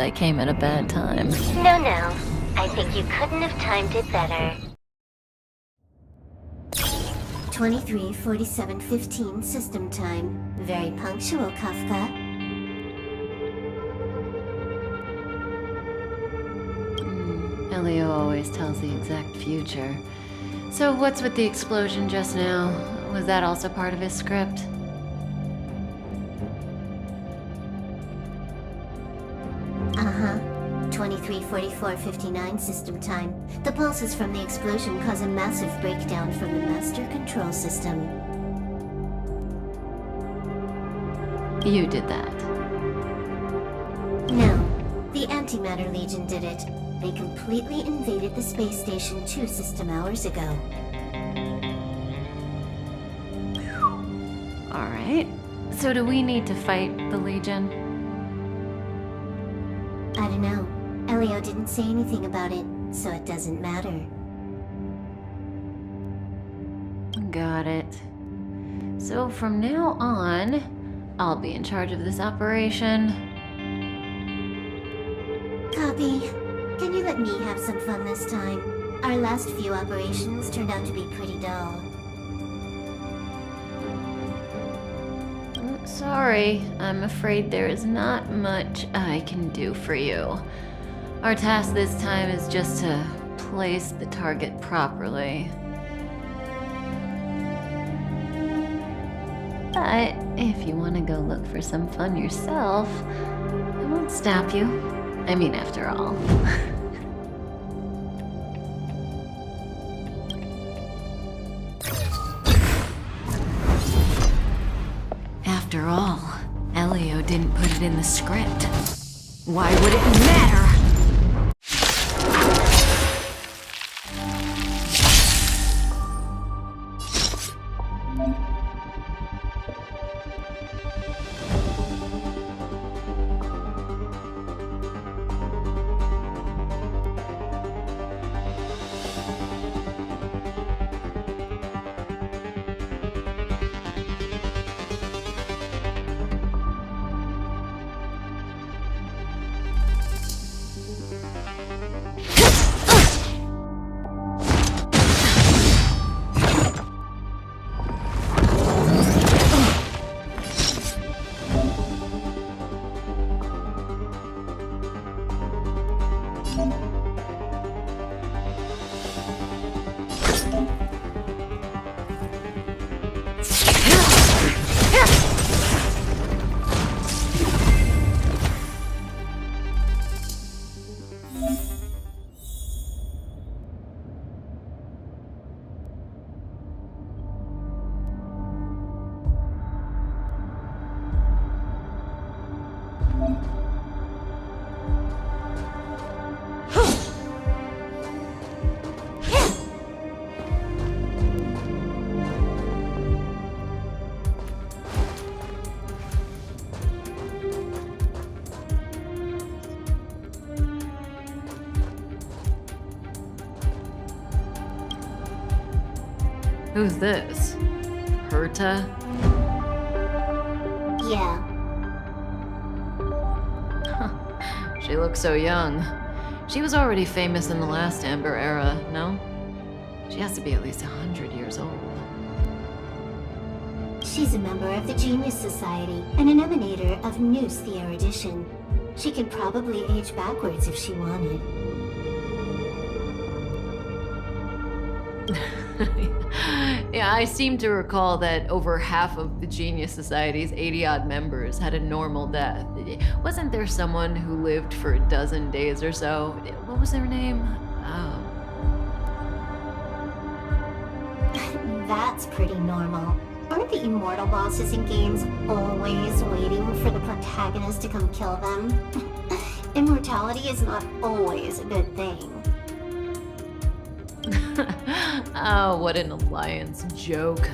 I came at a bad time. No. I think you couldn't have timed it better. 23:47:15 system time. Very punctual, Kafka. Elio always tells the exact future. So what's with the explosion just now? Was that also part of his script? Uh-huh. 23:44:59 system time. The pulses from the explosion cause a massive breakdown from the master control system. You did that. No, the Antimatter Legion did it. They completely invaded the space station 2 system hours ago. Alright. So do we need to fight the Legion? I don't know. Elio didn't say anything about it, so it doesn't matter. Got it. So from now on, I'll be in charge of this operation. Copy. Can you let me have some fun this time? Our last few operations turned out to be pretty dull. Sorry, I'm afraid there is not much I can do for you. Our task this time is just to place the target properly. But if you want to go look for some fun yourself, I won't stop you. I mean, after all. After all, Elio didn't put it in the script. Why would it matter? Who's this? Herta? Yeah. She looks so young. She was already famous in the last Amber era, no? She has to be at least 100 years old. She's a member of the Genius Society and an emanator of Noose the Erudition. She could probably age backwards if she wanted. Yeah, I seem to recall that over half of the Genius Society's 80-odd members had a normal death. Wasn't there someone who lived for a dozen days or so? What was their name? Oh. That's pretty normal. Aren't the immortal bosses in games always waiting for the protagonist to come kill them? Immortality is not always a good thing. Oh, what an alliance joke.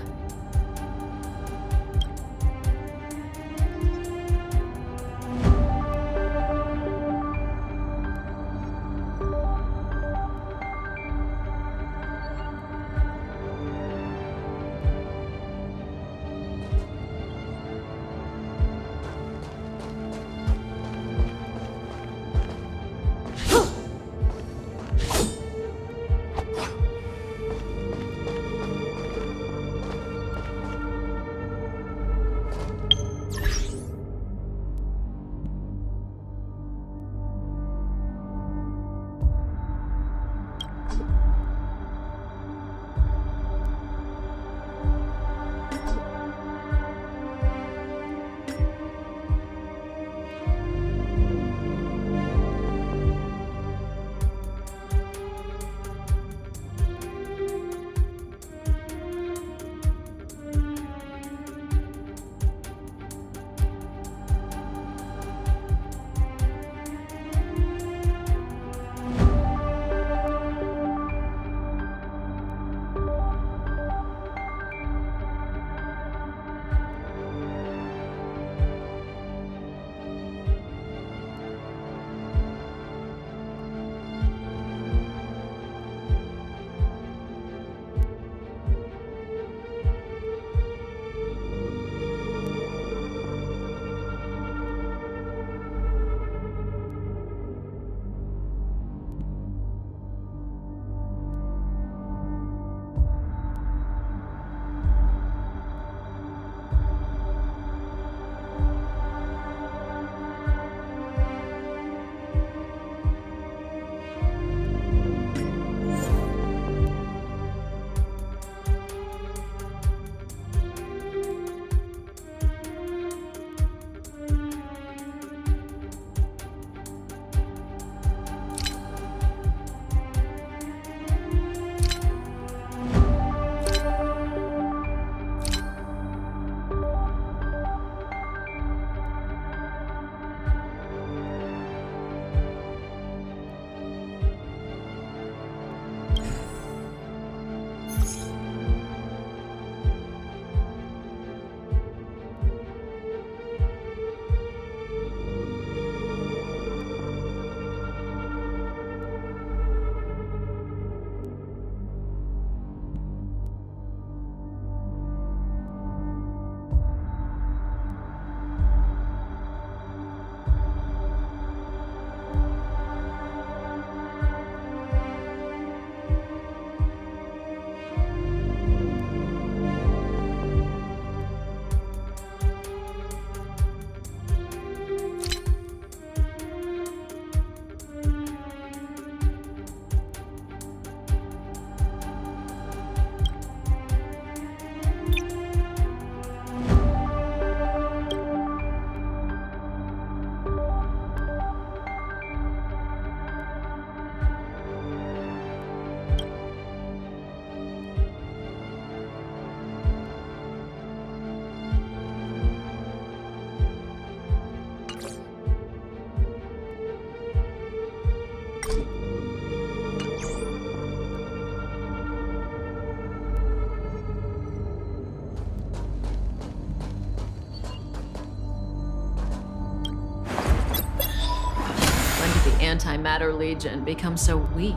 Antimatter Legion become so weak?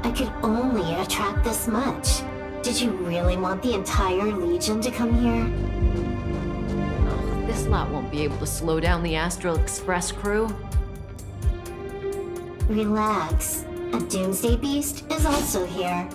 I could only attract this much. Did you really want the entire Legion to come here? Ugh, this lot won't be able to slow down the Astral Express crew. Relax. A Doomsday Beast is also here.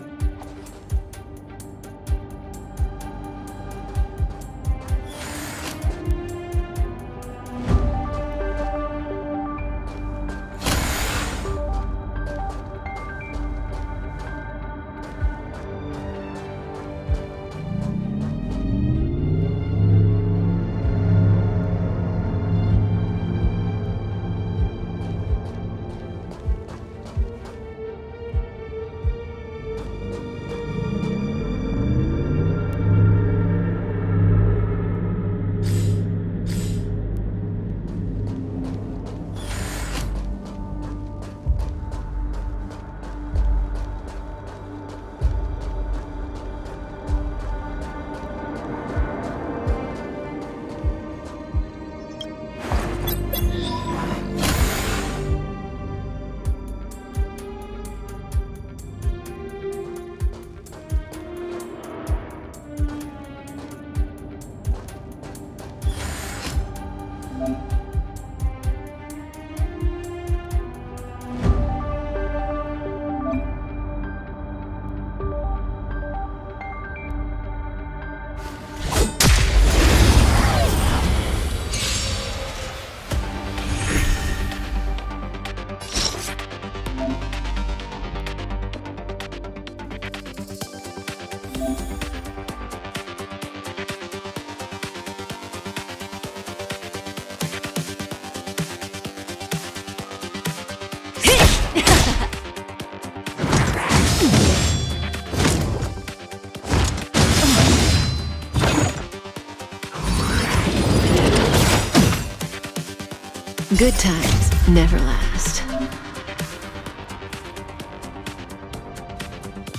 Good times never last.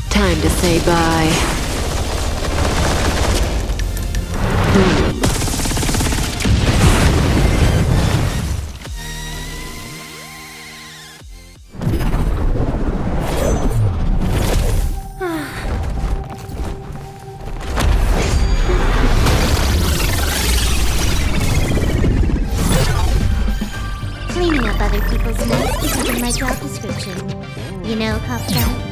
Time to say bye. Cleaning up other people's mess isn't in my job description. You know, Copstar?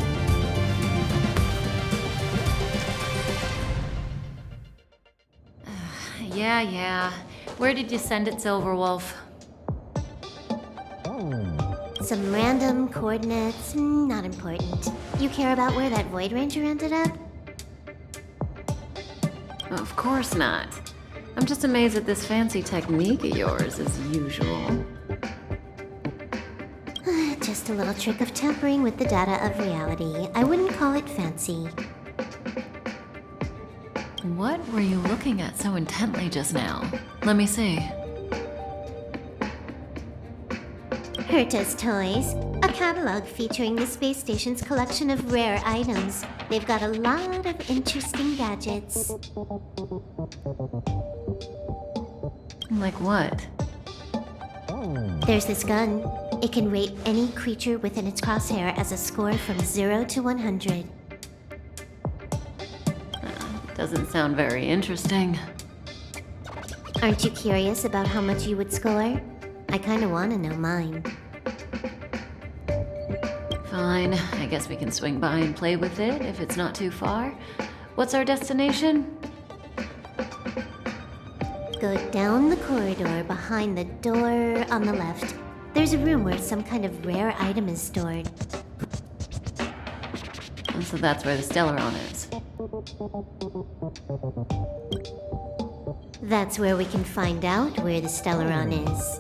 Yeah. Where did you send it, Silverwolf? Some random coordinates, not important. You care about where that Void Ranger ended up? Of course not. I'm just amazed at this fancy technique of yours, as usual. Just a little trick of tampering with the data of reality. I wouldn't call it fancy. What were you looking at so intently just now? Let me see. Herta's Toys, a catalog featuring the space station's collection of rare items. They've got a lot of interesting gadgets. Like what? There's this gun. It can rate any creature within its crosshair as a score from 0 to 100. Doesn't sound very interesting. Aren't you curious about how much you would score? I kinda wanna know mine. Fine, I guess we can swing by and play with it if it's not too far. What's our destination? Go down the corridor behind the door on the left. There's a room where some kind of rare item is stored. And so that's where the Stellaron is. That's where we can find out where the Stellaron is.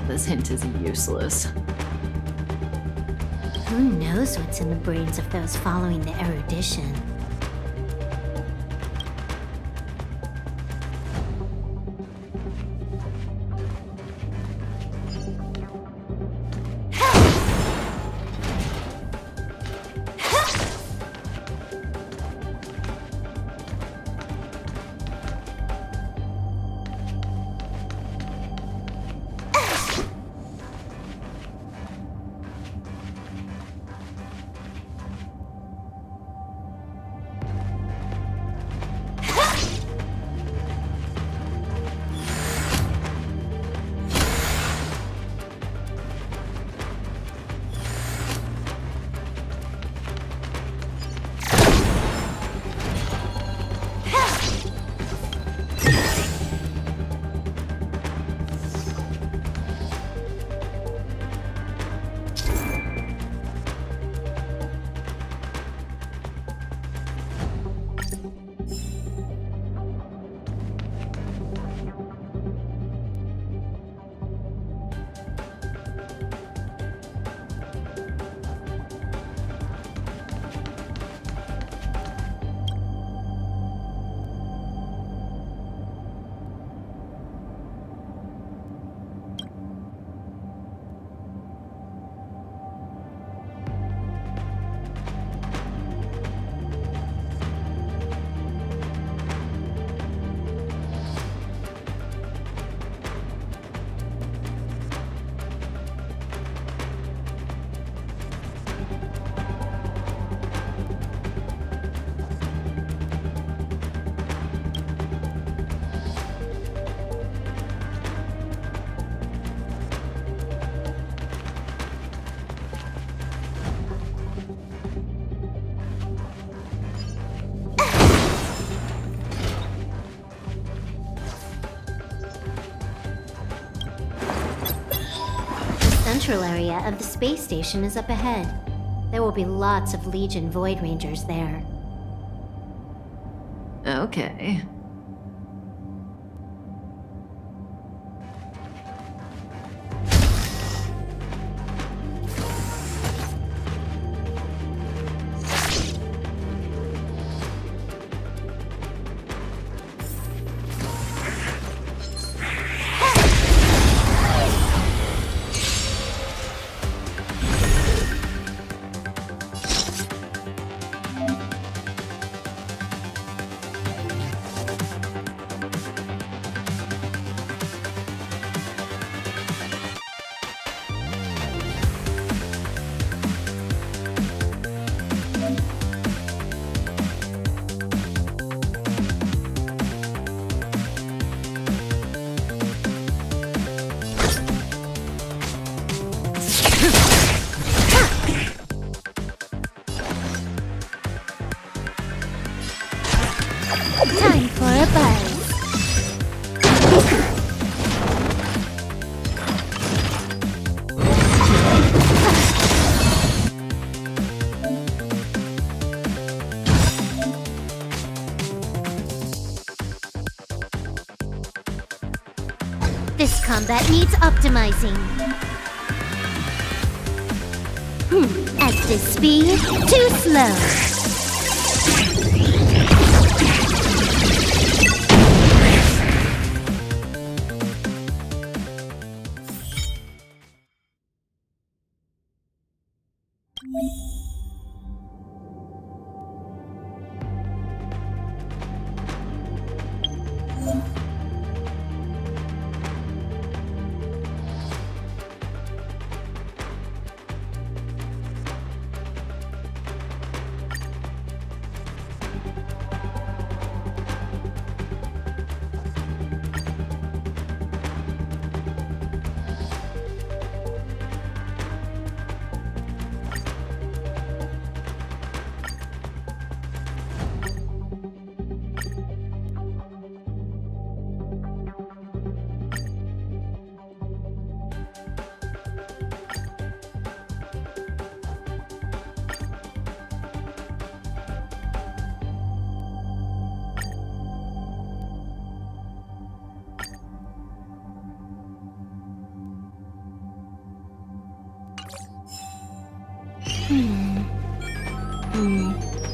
This hint is useless. Who knows what's in the brains of those following the erudition? The central area of the space station is up ahead. There will be lots of Legion Void Rangers there. Okay. Time for a buzz. This combat needs optimizing. At this speed, too slow.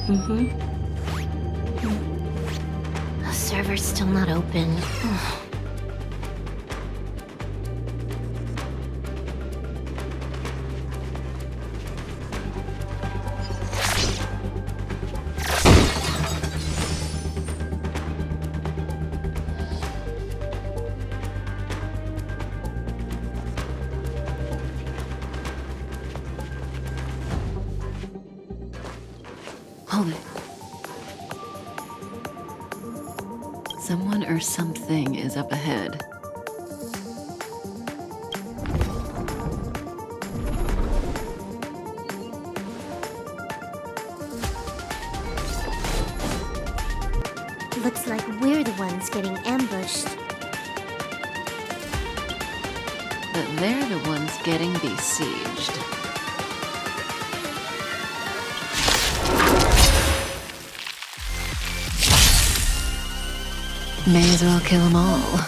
The server's still not open. Hold it. Someone or something is up ahead. Looks like we're the ones getting ambushed. But they're the ones getting besieged. May as well kill them all.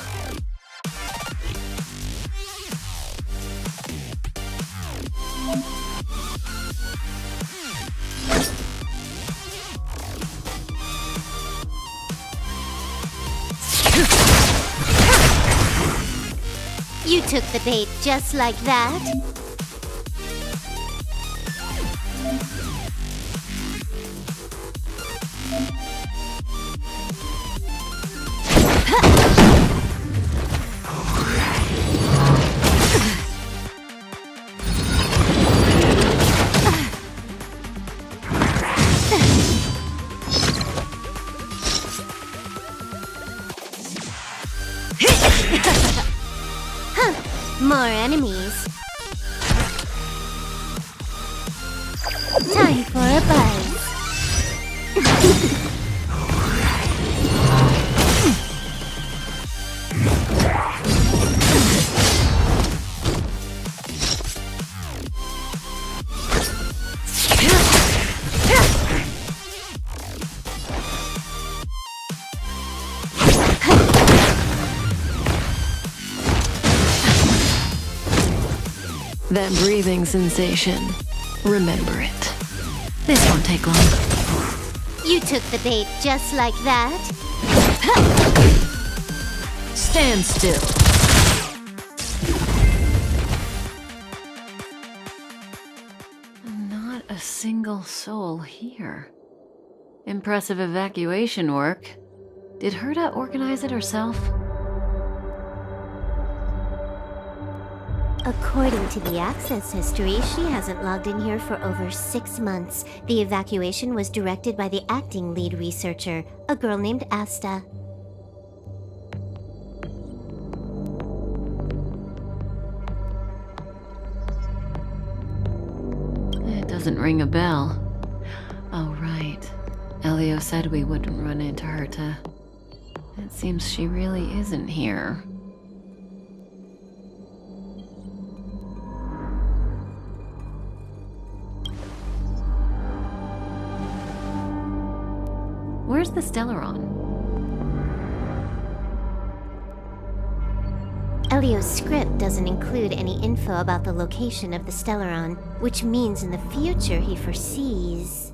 You took the bait just like that? More enemies. Time for a buzz. That breathing sensation. Remember it. This won't take long. You took the bait just like that? Stand still. Not a single soul here. Impressive evacuation work. Did Herta organize it herself? According to the access history, she hasn't logged in here for over 6 months. The evacuation was directed by the acting lead researcher, a girl named Asta. It doesn't ring a bell. Oh, right. Elio said we wouldn't run into Herta. It seems she really isn't here. Where's the Stellaron? Elio's script doesn't include any info about the location of the Stellaron, which means in the future he foresees...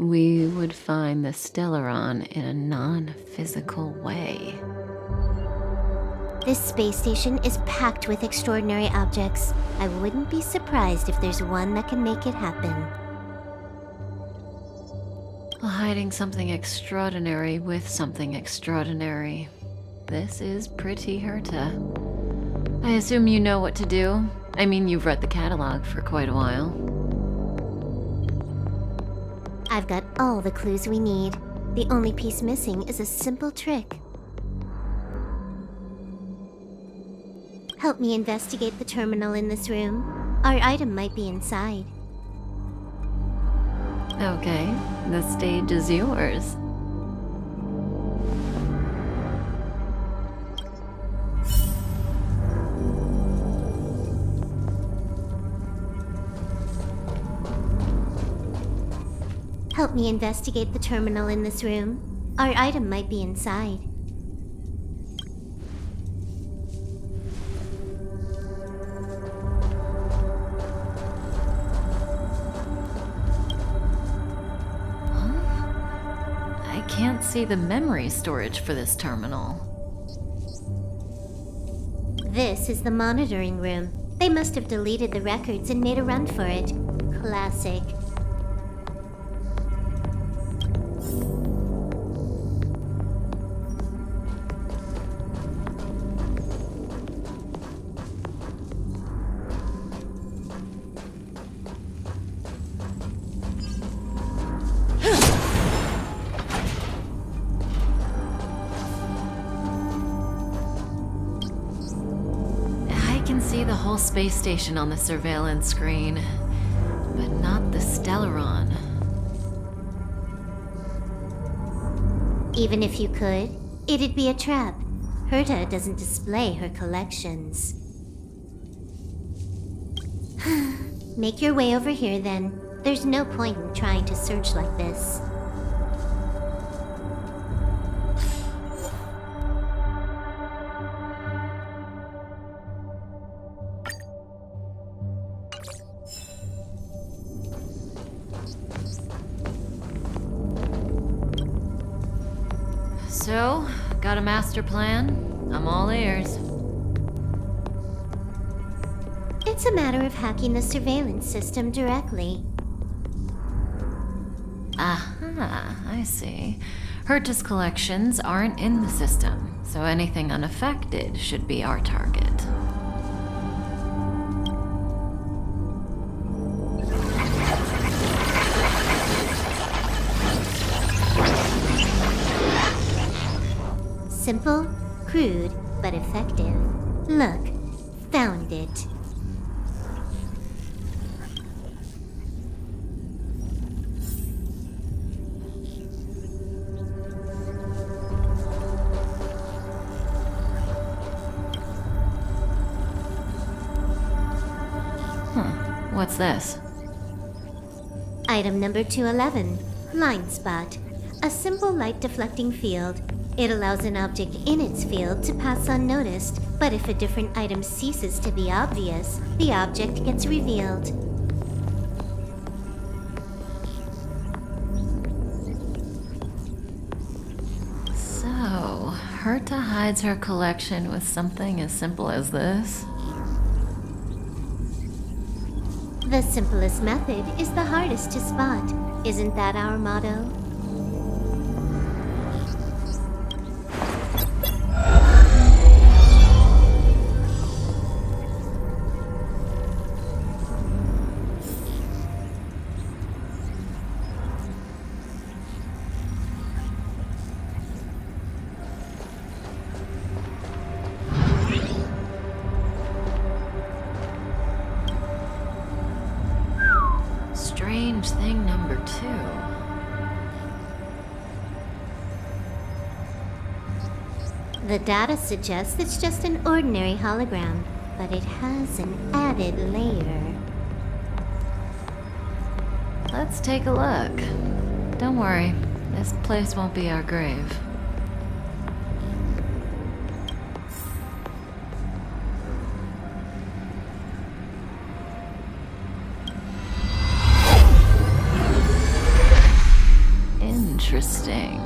We would find the Stellaron in a non-physical way. This space station is packed with extraordinary objects. I wouldn't be surprised if there's one that can make it happen. Hiding something extraordinary with something extraordinary. This is pretty Herta. I assume you know what to do. I mean, you've read the catalog for quite a while. I've got all the clues we need. The only piece missing is a simple trick. Help me investigate the terminal in this room. Our item might be inside. Okay, the stage is yours. Help me investigate the terminal in this room. Our item might be inside. see the memory storage for this terminal. This is the monitoring room. They must have deleted the records and made a run for it. Classic. See the whole space station on the surveillance screen, but not the Stellaron. Even if you could, it'd be a trap. Herta doesn't display her collections. Make your way over here then. There's no point in trying to search like this. So, got a master plan? I'm all ears. It's a matter of hacking the surveillance system directly. Aha, I see. Herta's collections aren't in the system, so anything unaffected should be our target. Simple, crude, but effective. Look, found it. What's this? Item number 211, Line Spot. A simple light deflecting field. It allows an object in its field to pass unnoticed, but if a different item ceases to be obvious, the object gets revealed. So, Herta hides her collection with something as simple as this? The simplest method is the hardest to spot. Isn't that our motto? Strange thing number 2. The data suggests it's just an ordinary hologram, but it has an added layer. Let's take a look. Don't worry, this place won't be our grave. Interesting.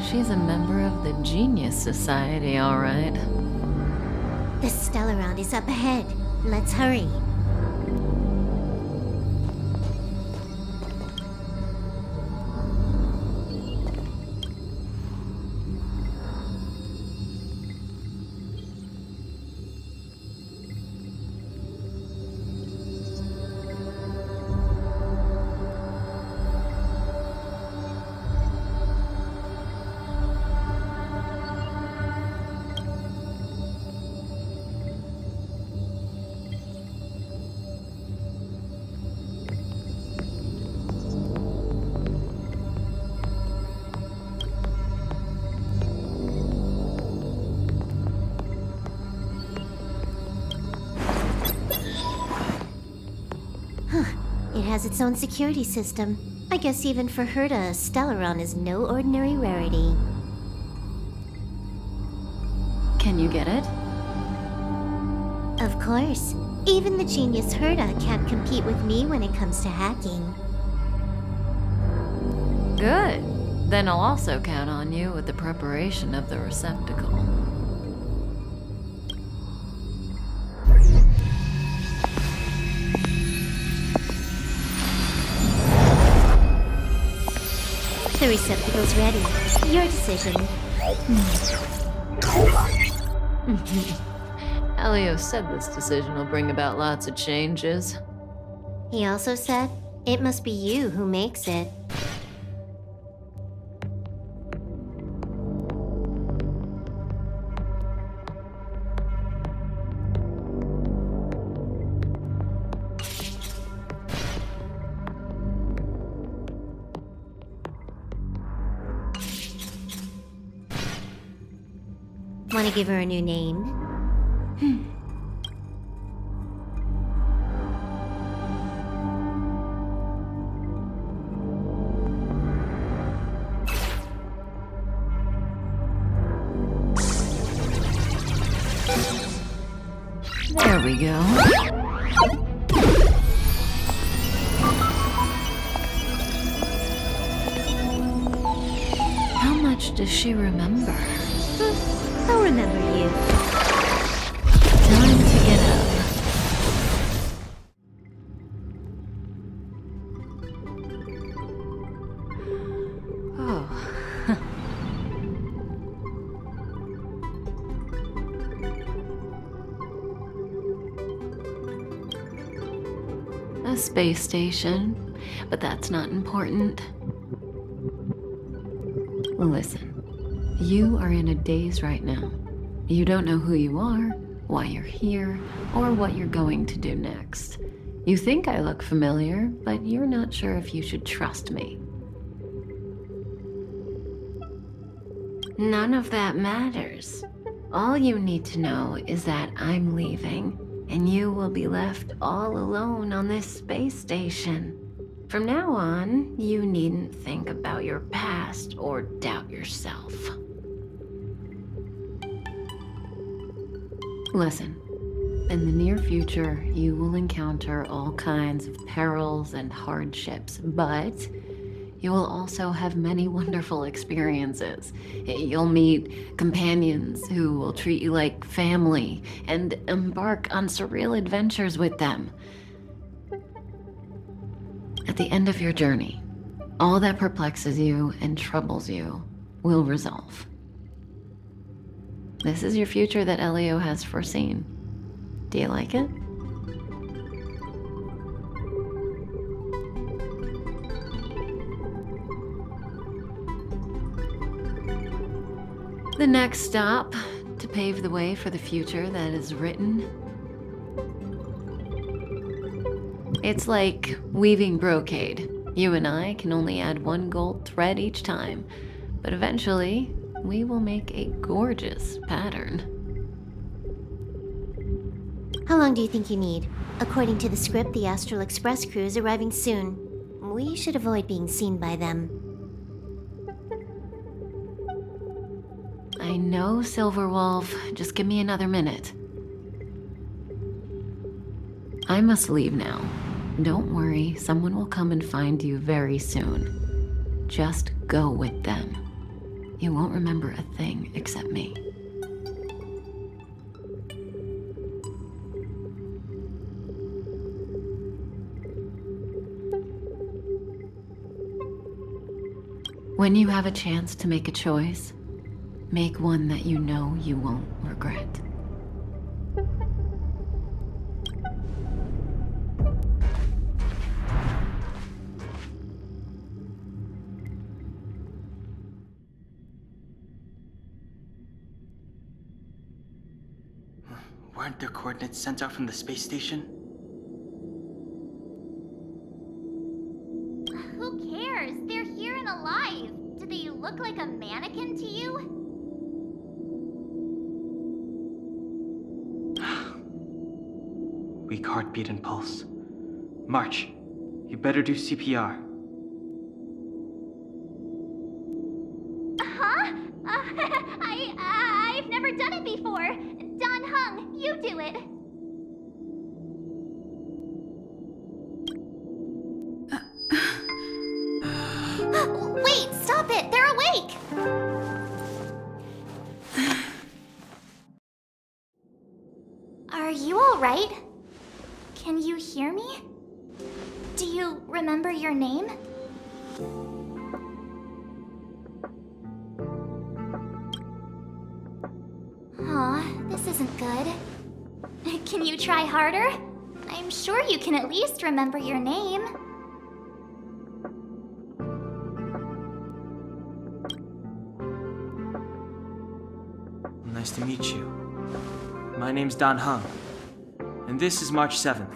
She's a member of the Genius Society, all right. The Stellaron is up ahead. Let's hurry. It has its own security system. I guess even for Herta, a Stellaron is no ordinary rarity. Can you get it? Of course. Even the genius Herta can't compete with me when it comes to hacking. Good. Then I'll also count on you with the preparation of the receptacle. The receptacle's ready. Your decision. Elio said this decision will bring about lots of changes. He also said, it must be you who makes it. Want to give her a new name? There we go. How much does she remember? I'll remember you. Time to get up. Oh. A space station, but that's not important. Listen, you are in a daze right now. You don't know who you are, why you're here, or what you're going to do next. You think I look familiar, but you're not sure if you should trust me. None of that matters. All you need to know is that I'm leaving, and you will be left all alone on this space station. From now on, you needn't think about your past or doubt yourself. Listen, in the near future, you will encounter all kinds of perils and hardships, but you will also have many wonderful experiences. You'll meet companions who will treat you like family and embark on surreal adventures with them. At the end of your journey, all that perplexes you and troubles you will resolve. This is your future that Elio has foreseen. Do you like it? The next stop to pave the way for the future that is written. It's like weaving brocade. You and I can only add one gold thread each time, but eventually we will make a gorgeous pattern. How long do you think you need? According to the script, the Astral Express crew is arriving soon. We should avoid being seen by them. I know, Silverwolf. Just give me another minute. I must leave now. Don't worry, someone will come and find you very soon. Just go with them. You won't remember a thing except me. When you have a chance to make a choice, make one that you know you won't regret. Weren't their coordinates sent out from the space station? Who cares? They're here and alive. Do they look like a mannequin to you? Weak heartbeat and pulse. March, you better do CPR. Huh? I've never done it before. Don Hung, you do it. Wait, stop it! They're Are you alright? Can you hear me? Do you remember your name? Aw, this isn't good. Can you try harder? I'm sure you can at least remember your name. Nice to meet you. My name's Dan Hung, and this is March 7th.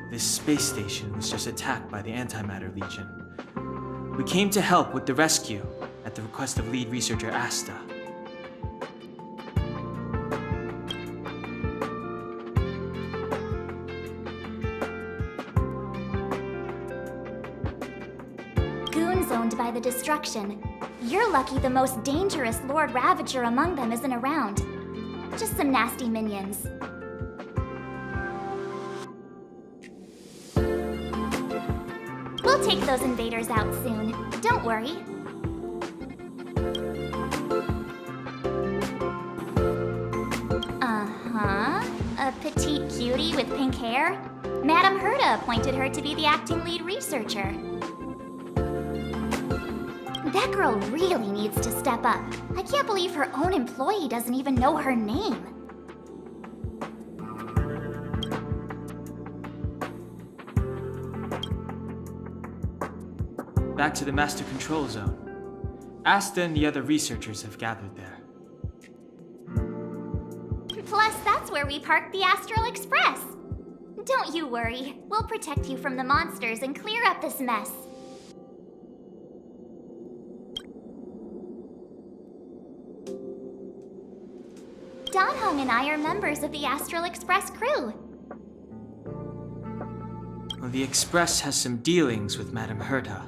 This space station was just attacked by the Antimatter Legion. We came to help with the rescue at the request of lead researcher Asta. Goons owned by the destruction. You're lucky the most dangerous Lord Ravager among them isn't around. Just some nasty minions. We'll take those invaders out soon. Don't worry. Uh-huh. A petite cutie with pink hair? Madame Herta appointed her to be the acting lead researcher. That girl really needs to step up. I can't believe her own employee doesn't even know her name. Back to the Master Control Zone. Asta and the other researchers have gathered there. Plus, that's where we parked the Astral Express. Don't you worry. We'll protect you from the monsters and clear up this mess. Dan Hung and I are members of the Astral Express crew. Well, the Express has some dealings with Madame Herta,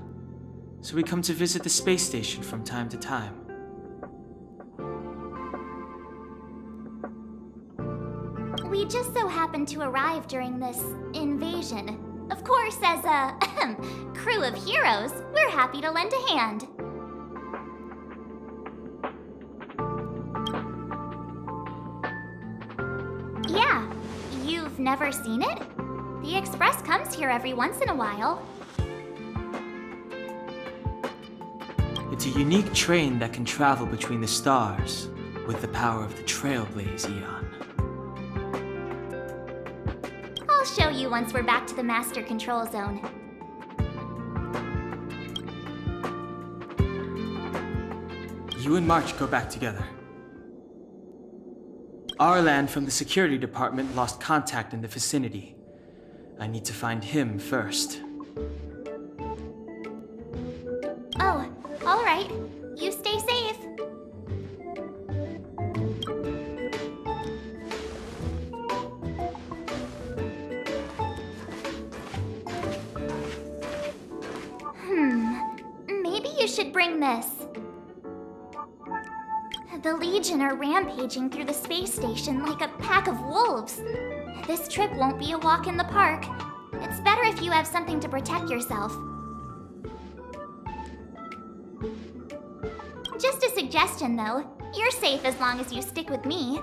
so we come to visit the space station from time to time. We just so happened to arrive during this invasion. Of course, as a crew of heroes, we're happy to lend a hand. Yeah, you've never seen it? The Express comes here every once in a while. It's a unique train that can travel between the stars with the power of the Trailblaze Eon. I'll show you once we're back to the Master Control Zone. You and March go back together. Arlan from the security department lost contact in the vicinity. I need to find him first. Oh, all right. You stay safe. Maybe you should bring this. The Legion are rampaging through the space station like a pack of wolves. This trip won't be a walk in the park. It's better if you have something to protect yourself. Just a suggestion, though. You're safe as long as you stick with me.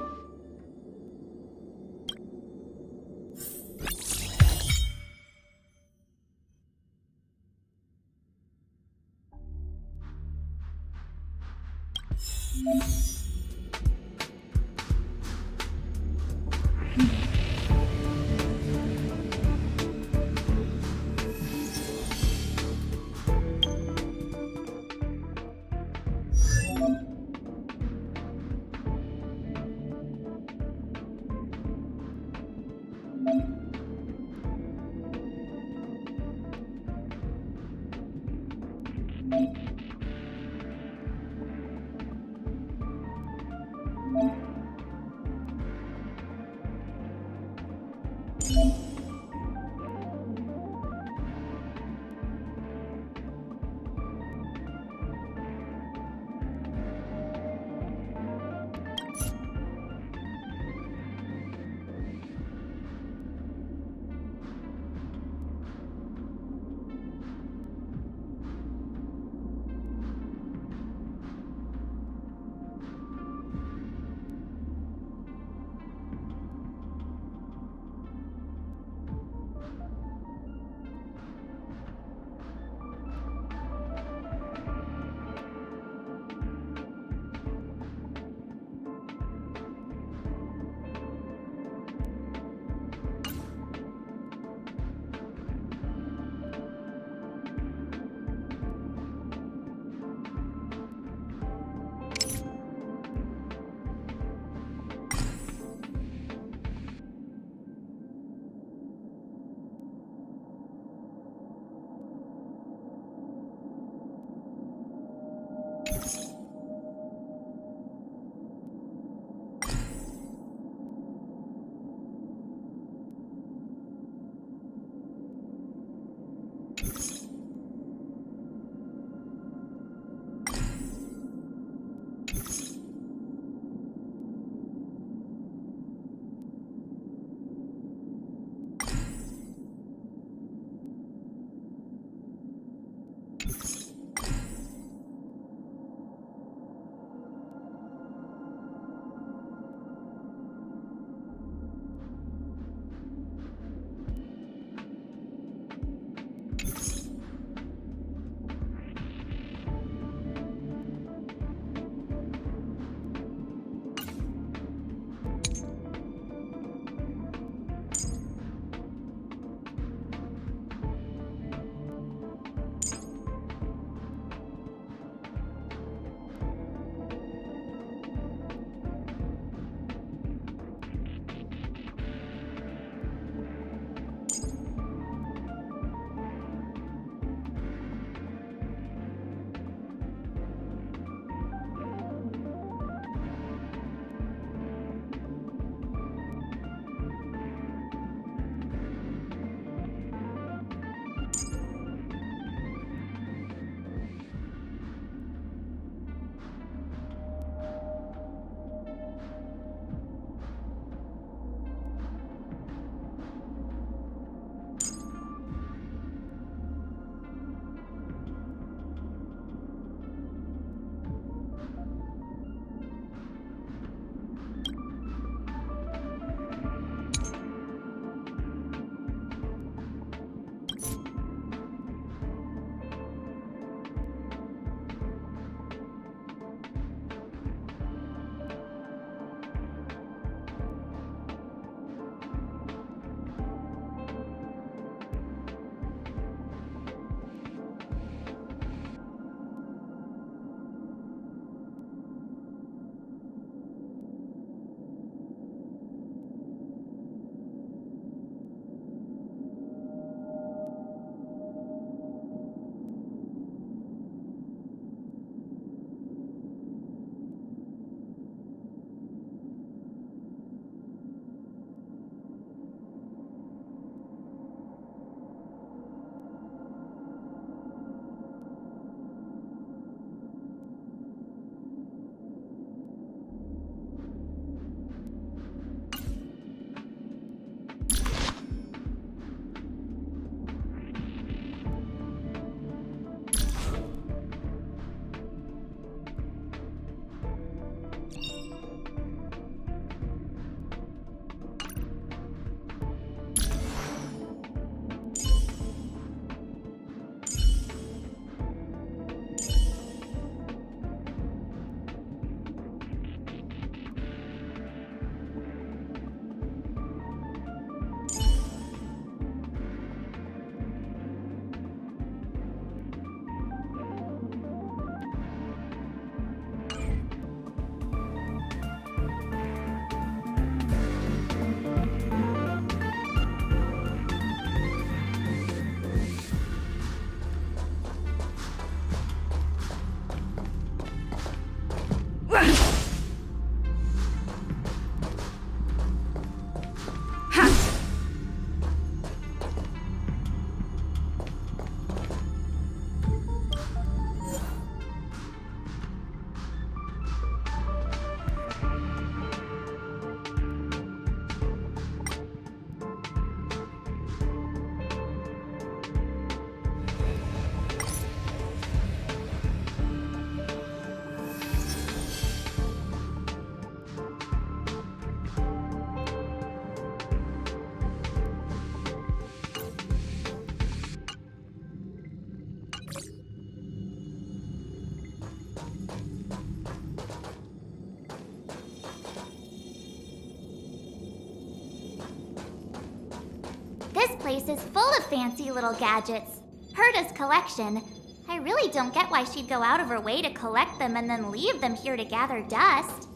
place is full of fancy little gadgets. Herta's collection. I really don't get why she'd go out of her way to collect them and then leave them here to gather dust.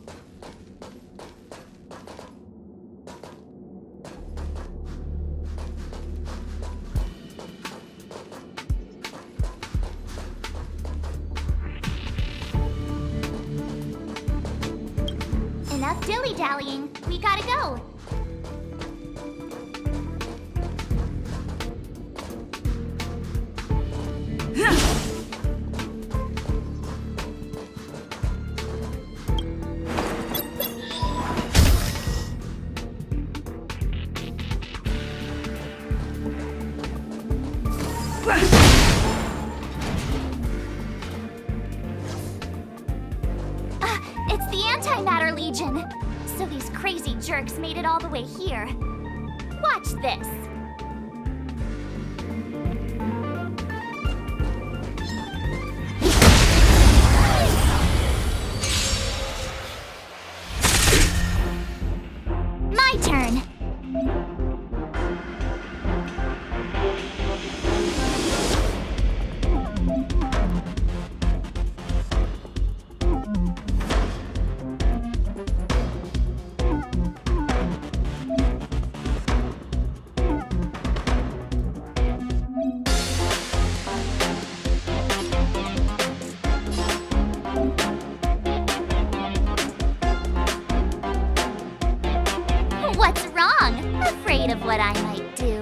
Enough dilly-dallying. We gotta go. It's the Antimatter Legion. So these crazy jerks made it all the way here. Watch this. My turn. What's wrong? Afraid of what I might do?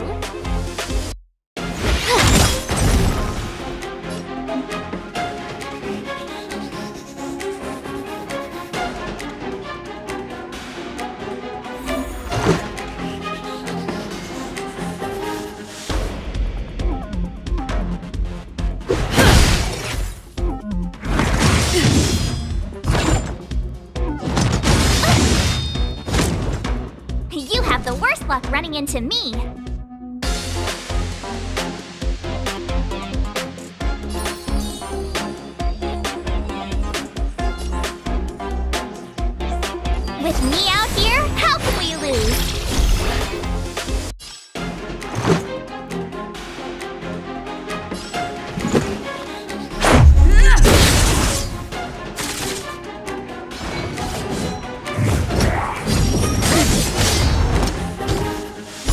You have the worst luck running into me. With me out here, how can we lose?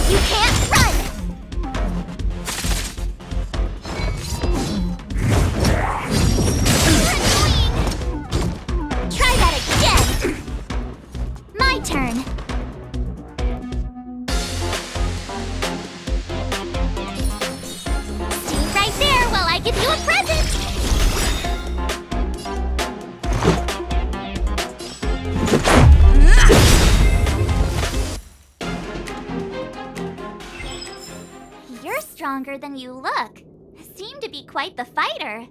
You can't run! You're annoying! Try that again! My turn. Stay right there while I give you a present! You're stronger than you look. Seem to be quite the fighter.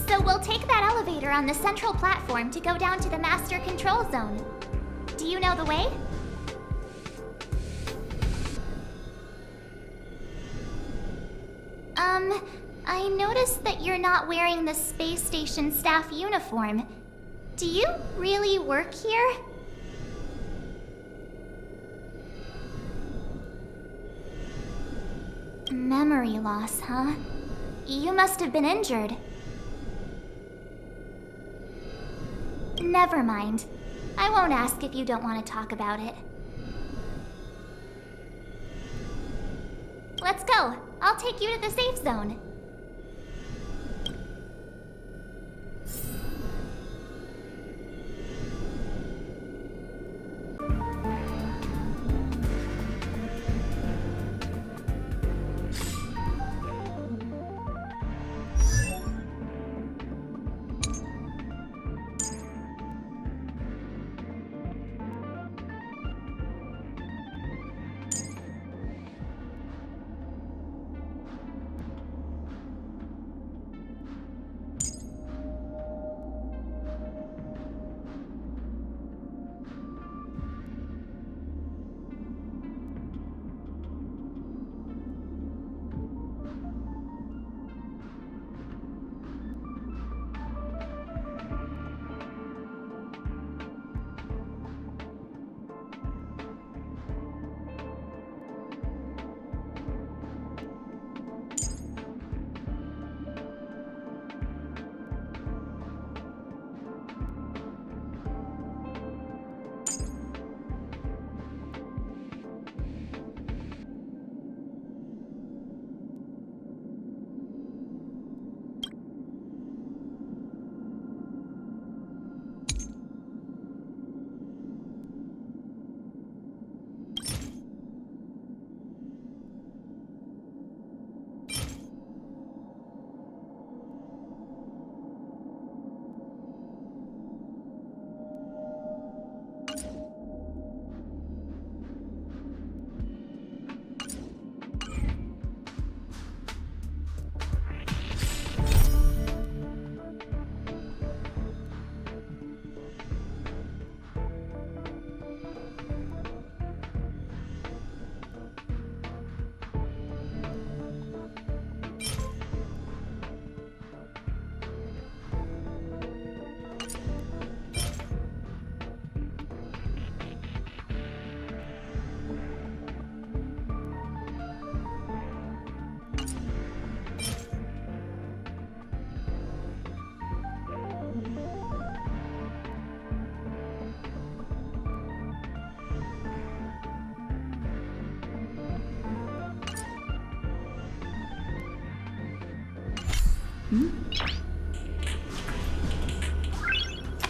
So we'll take that elevator on the central platform to go down to the master control zone. Do you know the way? I noticed that you're not wearing the space station staff uniform. Do you really work here? Memory loss, huh? You must have been injured. Never mind. I won't ask if you don't want to talk about it. Let's go. I'll take you to the safe zone.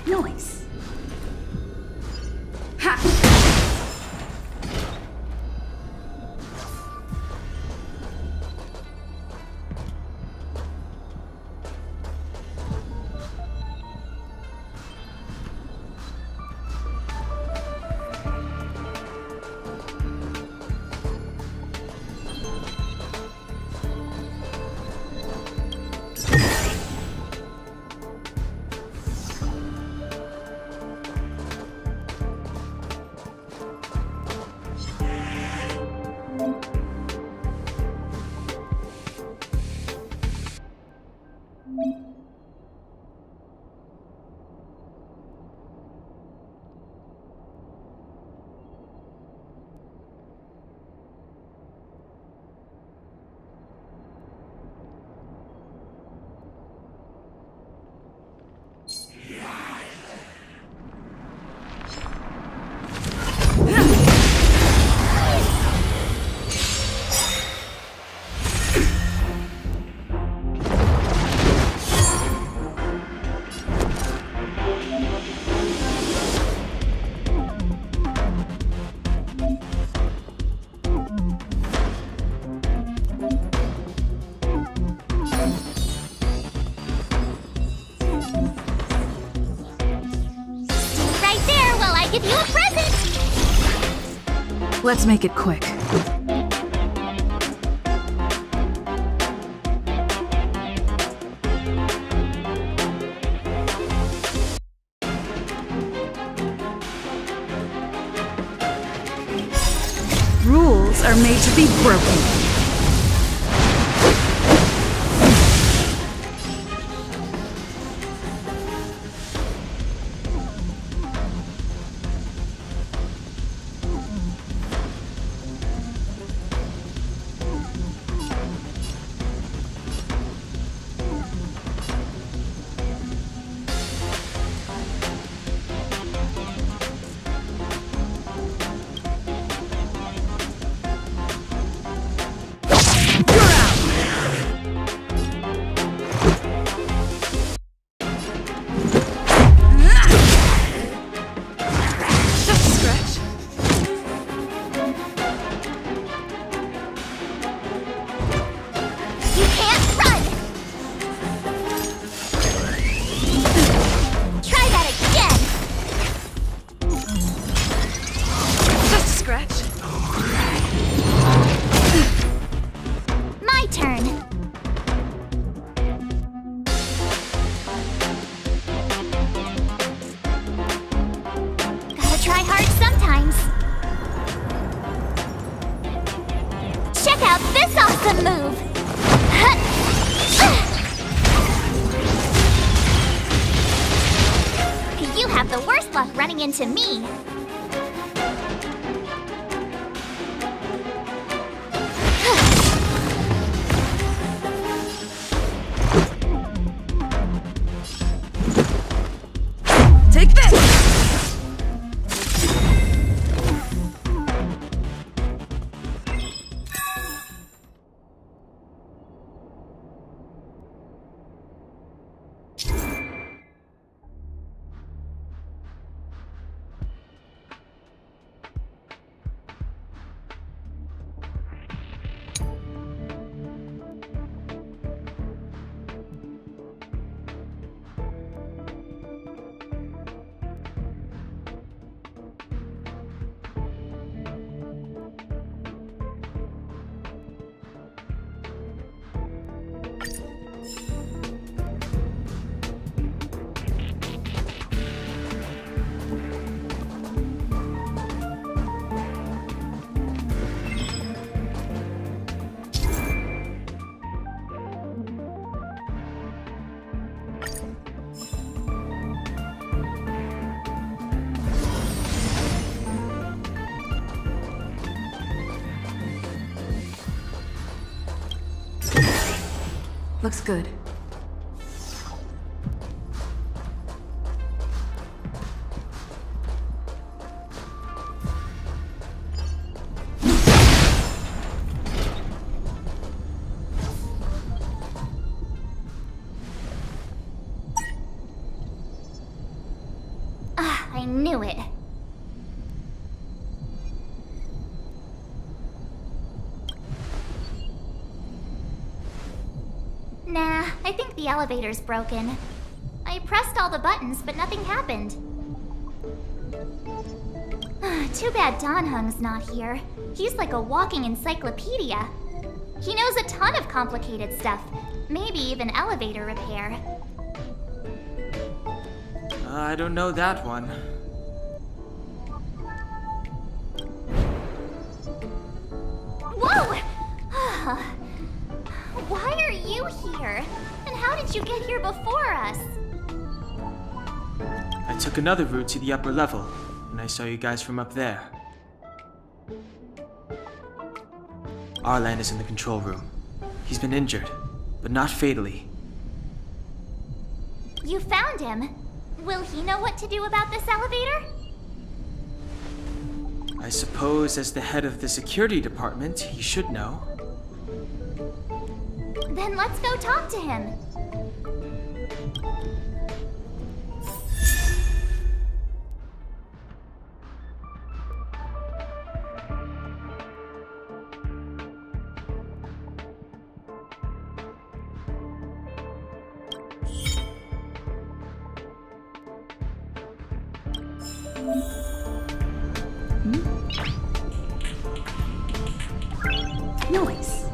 Noise. Ha! Give you a present! Let's make it quick. Rules are made to be broken. luck running into me. Take this! Looks good. Ah, I knew it. Nah, I think the elevator's broken. I pressed all the buttons, but nothing happened. Too bad Dan Hung's not here. He's like a walking encyclopedia. He knows a ton of complicated stuff, maybe even elevator repair. I don't know that one. Whoa! Why are you here? And how did you get here before us? I took another route to the upper level, and I saw you guys from up there. Arlan is in the control room. He's been injured, but not fatally. You found him. Will he know what to do about this elevator? I suppose as the head of the security department, he should know. Then let's go talk to him. Noise.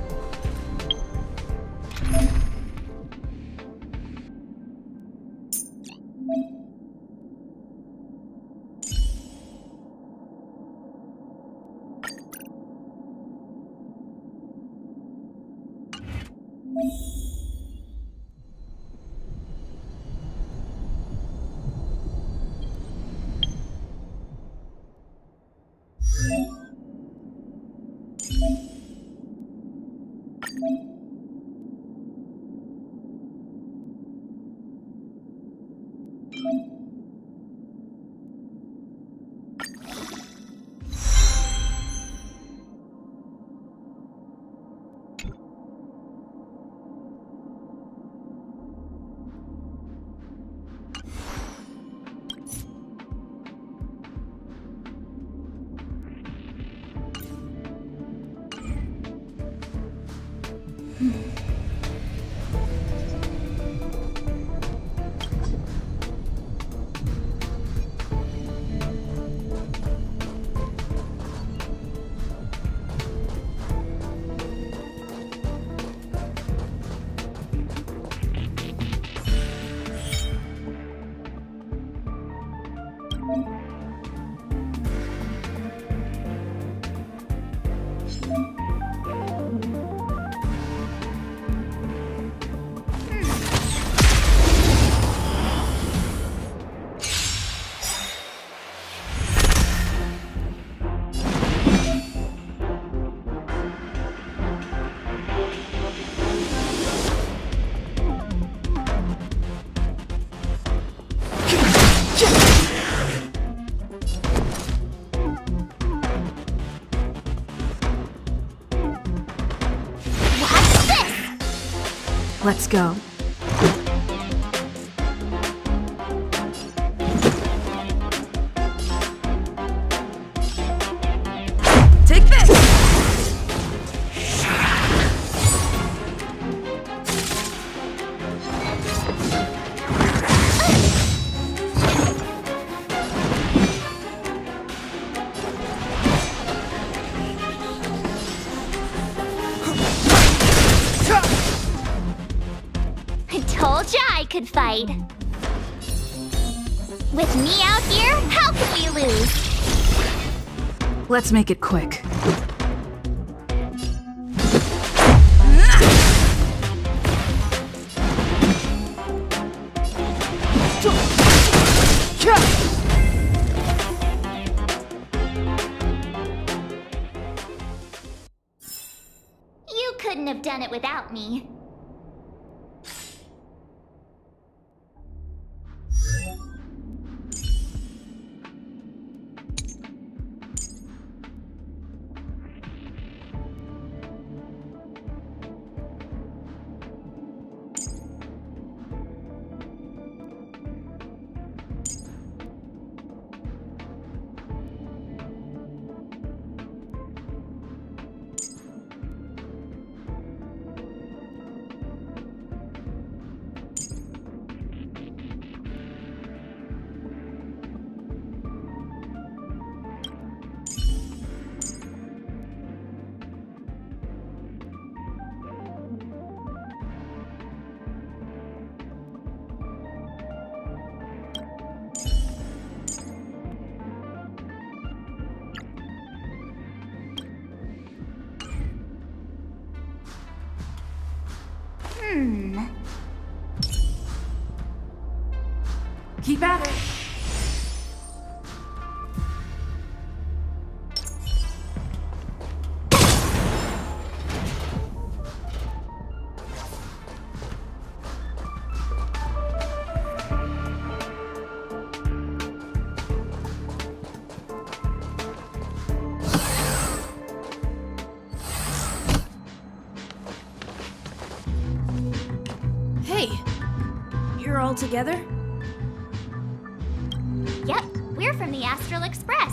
Watch this! Let's go. Take this! I told ya I could fight. With me out here, how can we lose? Let's make it quick. You couldn't have done it without me. Keep at it. Hey, you're all together? Yep, we're from the Astral Express.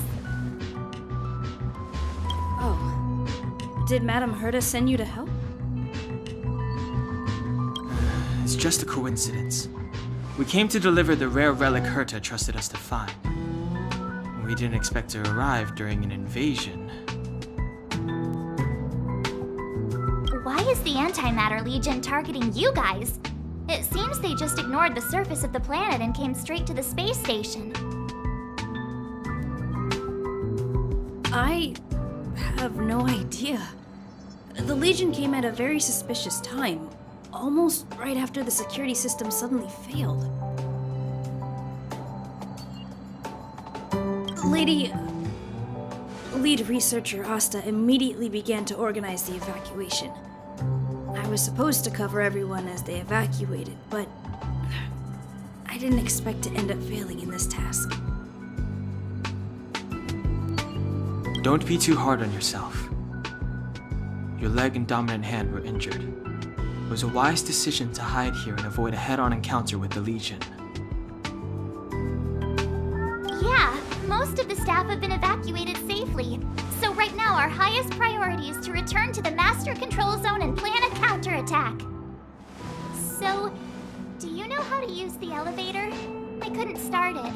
Oh. Did Madame Herta send you to help? It's just a coincidence. We came to deliver the rare relic Herta trusted us to find. We didn't expect to arrive during an invasion. Why is the Antimatter Legion targeting you guys? It seems they just ignored the surface of the planet and came straight to the space station. I have no idea. The Legion came at a very suspicious time, almost right after the security system suddenly failed. Lead researcher Asta immediately began to organize the evacuation. I was supposed to cover everyone as they evacuated, but I didn't expect to end up failing in this task. Don't be too hard on yourself. Your leg and dominant hand were injured. It was a wise decision to hide here and avoid a head-on encounter with the Legion. Yeah, most of the staff have been evacuated safely. So right now our highest priority is to return to the Master Control Zone and plan a counterattack. So, do you know how to use the elevator? I couldn't start it.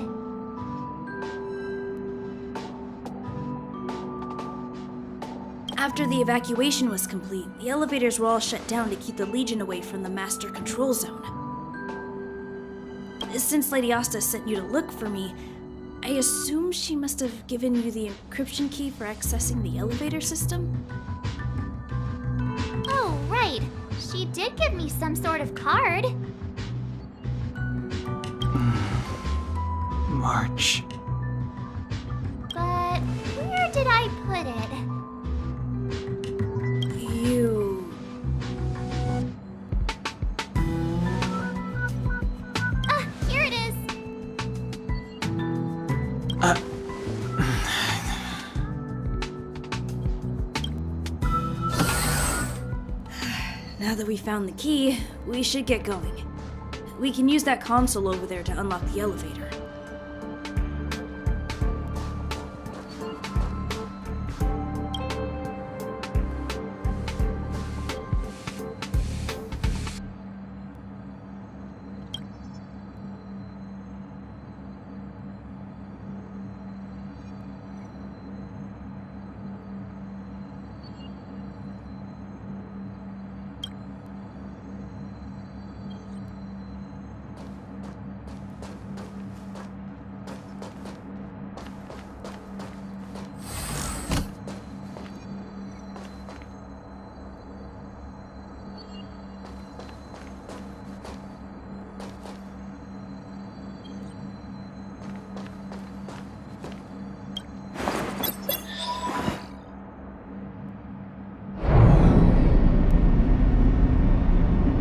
After the evacuation was complete, the elevators were all shut down to keep the Legion away from the Master Control Zone. Since Lady Asta sent you to look for me, I assume she must have given you the encryption key for accessing the elevator system? Oh, right. She did give me some sort of card. March. But where did I put it? Here it is. Now that we found the key, we should get going. We can use that console over there to unlock the elevator.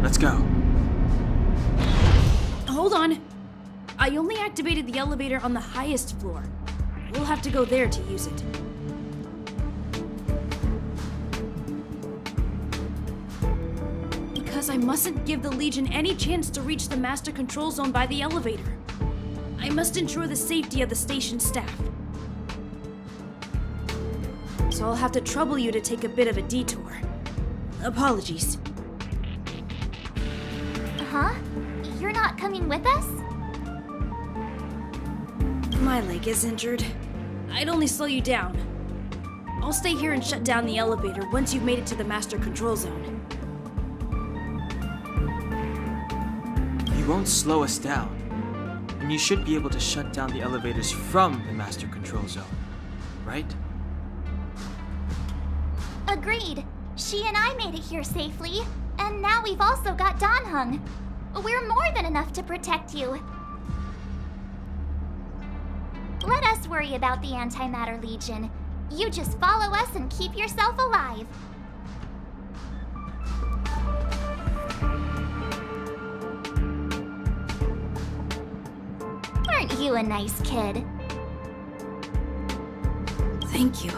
Let's go. Hold on. I only activated the elevator on the highest floor. We'll have to go there to use it. Because I mustn't give the Legion any chance to reach the Master Control Zone by the elevator. I must ensure the safety of the station staff. So I'll have to trouble you to take a bit of a detour. Apologies. Huh? You're not coming with us? My leg is injured. I'd only slow you down. I'll stay here and shut down the elevator once you've made it to the Master Control Zone. You won't slow us down. And you should be able to shut down the elevators from the Master Control Zone, right? Agreed. She and I made it here safely, and now we've also got Danhung. We're more than enough to protect you. Let us worry about the Antimatter Legion. You just follow us and keep yourself alive. Aren't you a nice kid? Thank you.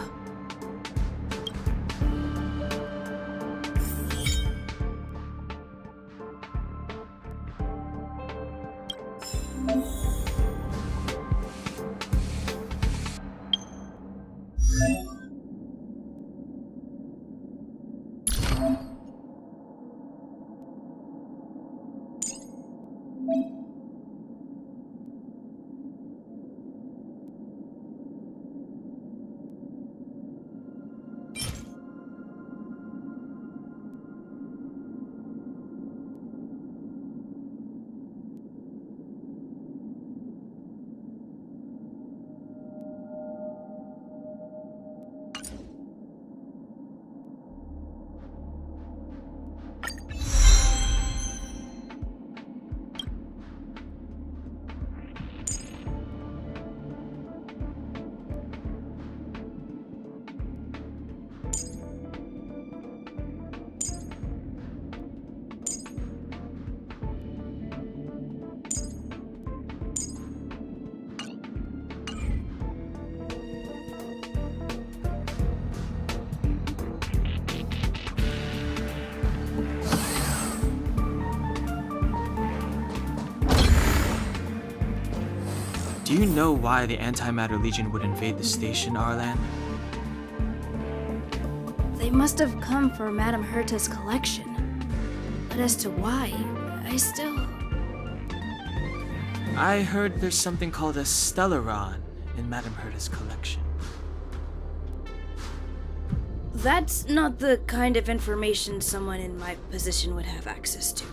Do you know why the Antimatter Legion would invade the station, Arlan? They must have come for Madame Herta's collection. But as to why, I still... I heard there's something called a Stellaron in Madame Herta's collection. That's not the kind of information someone in my position would have access to.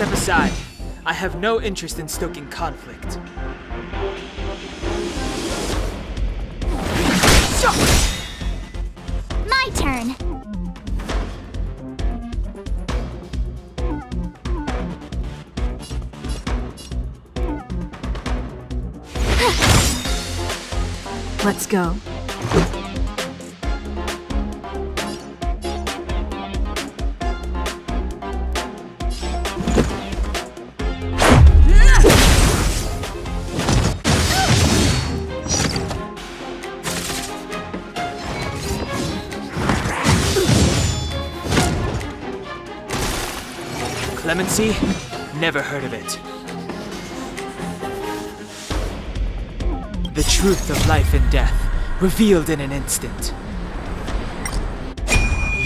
step aside. I have no interest in stoking conflict. My turn. Let's go. Clemency? Never heard of it. The truth of life and death, revealed in an instant.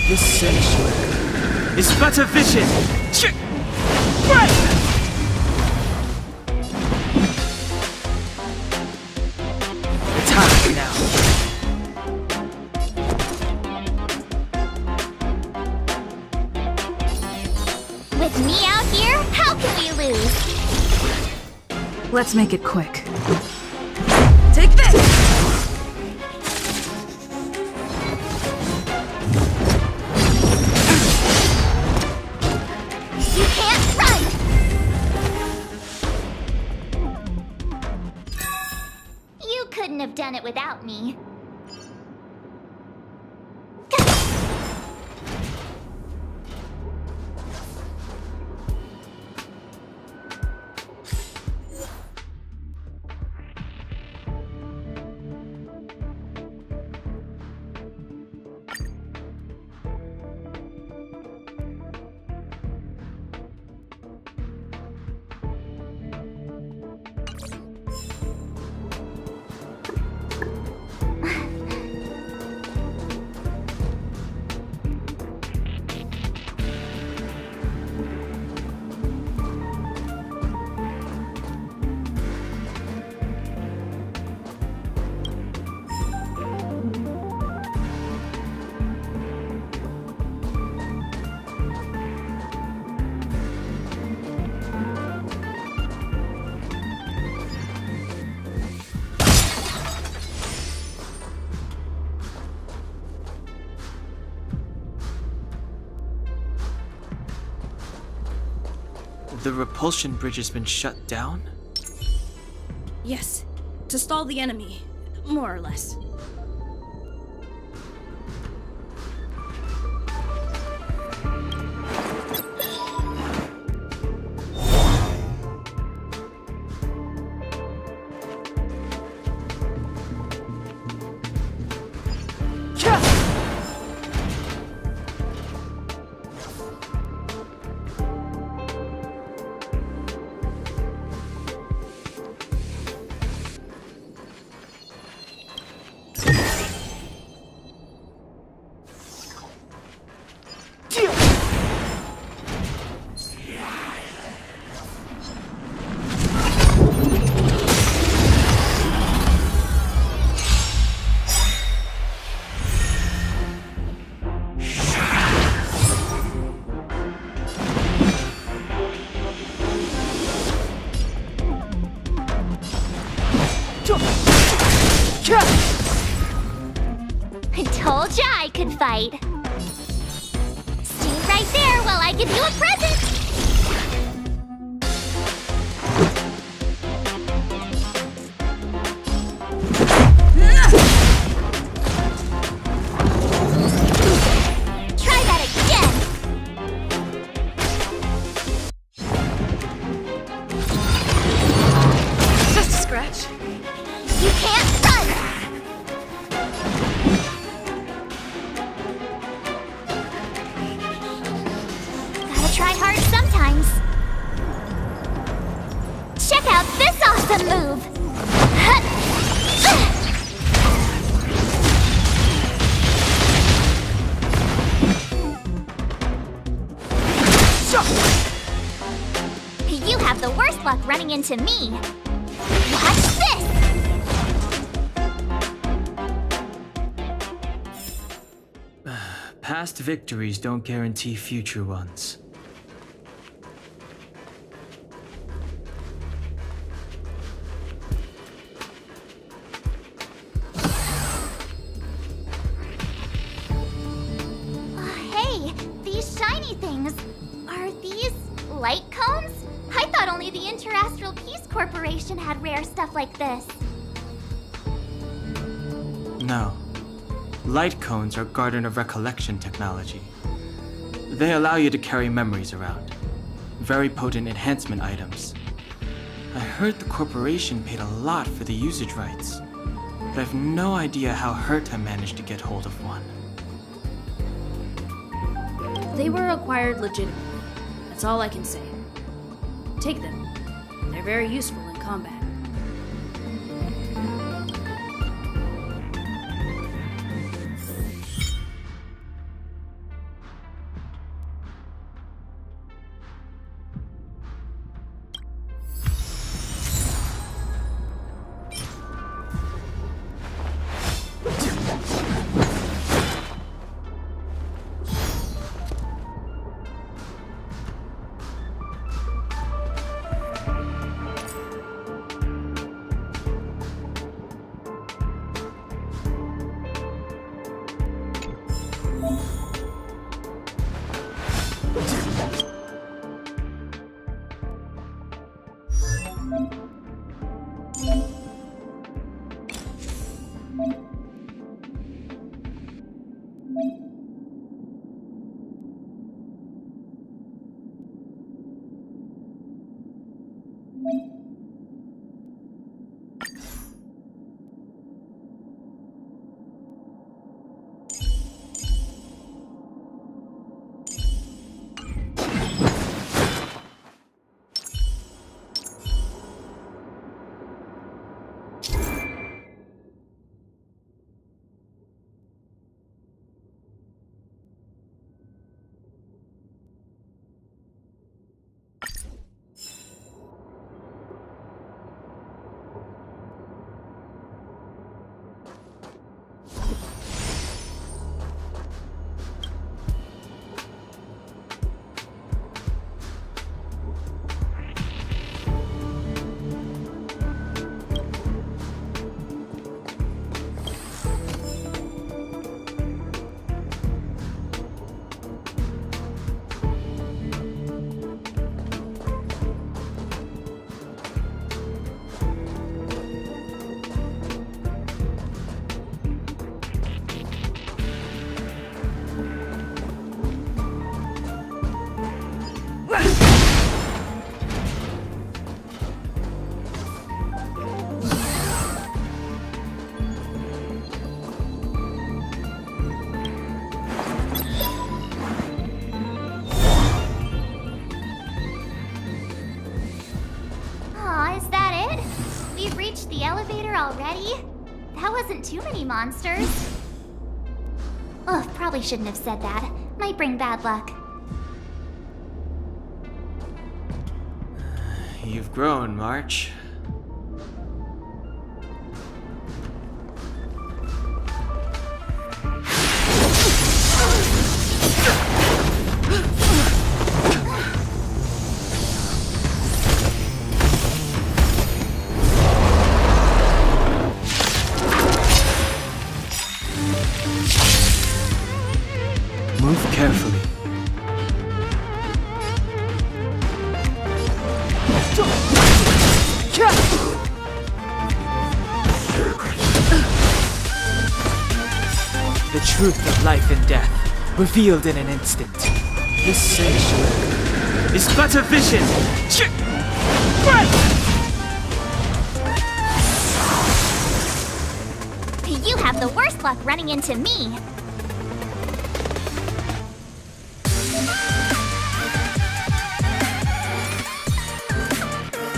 This sanctuary is but a vision! The time is now. With me out here, how can we lose? Let's make it quick. Take this! You can't run! You couldn't have done it without me. The repulsion bridge has been shut down? Yes, to stall the enemy, more or less. I told ya I could fight. Stay right there while I give you a present. Try that again. Just a scratch. You can't run. Gotta try hard sometimes. Check out this awesome move! You have the worst luck running into me. Watch this! Past victories don't guarantee future ones. Interastral Peace Corporation had rare stuff like this. No. Light cones are Garden of Recollection technology. They allow you to carry memories around. Very potent enhancement items. I heard the corporation paid a lot for the usage rights, but I've no idea how Herta managed to get hold of one. They were acquired legitimately. That's all I can say. Take them. They're very useful in combat. Already? That wasn't too many monsters. Oh, probably shouldn't have said that. Might bring bad luck. You've grown, March. Move carefully. The truth of life and death, revealed in an instant. This sanctuary is but a vision. You have the worst luck running into me.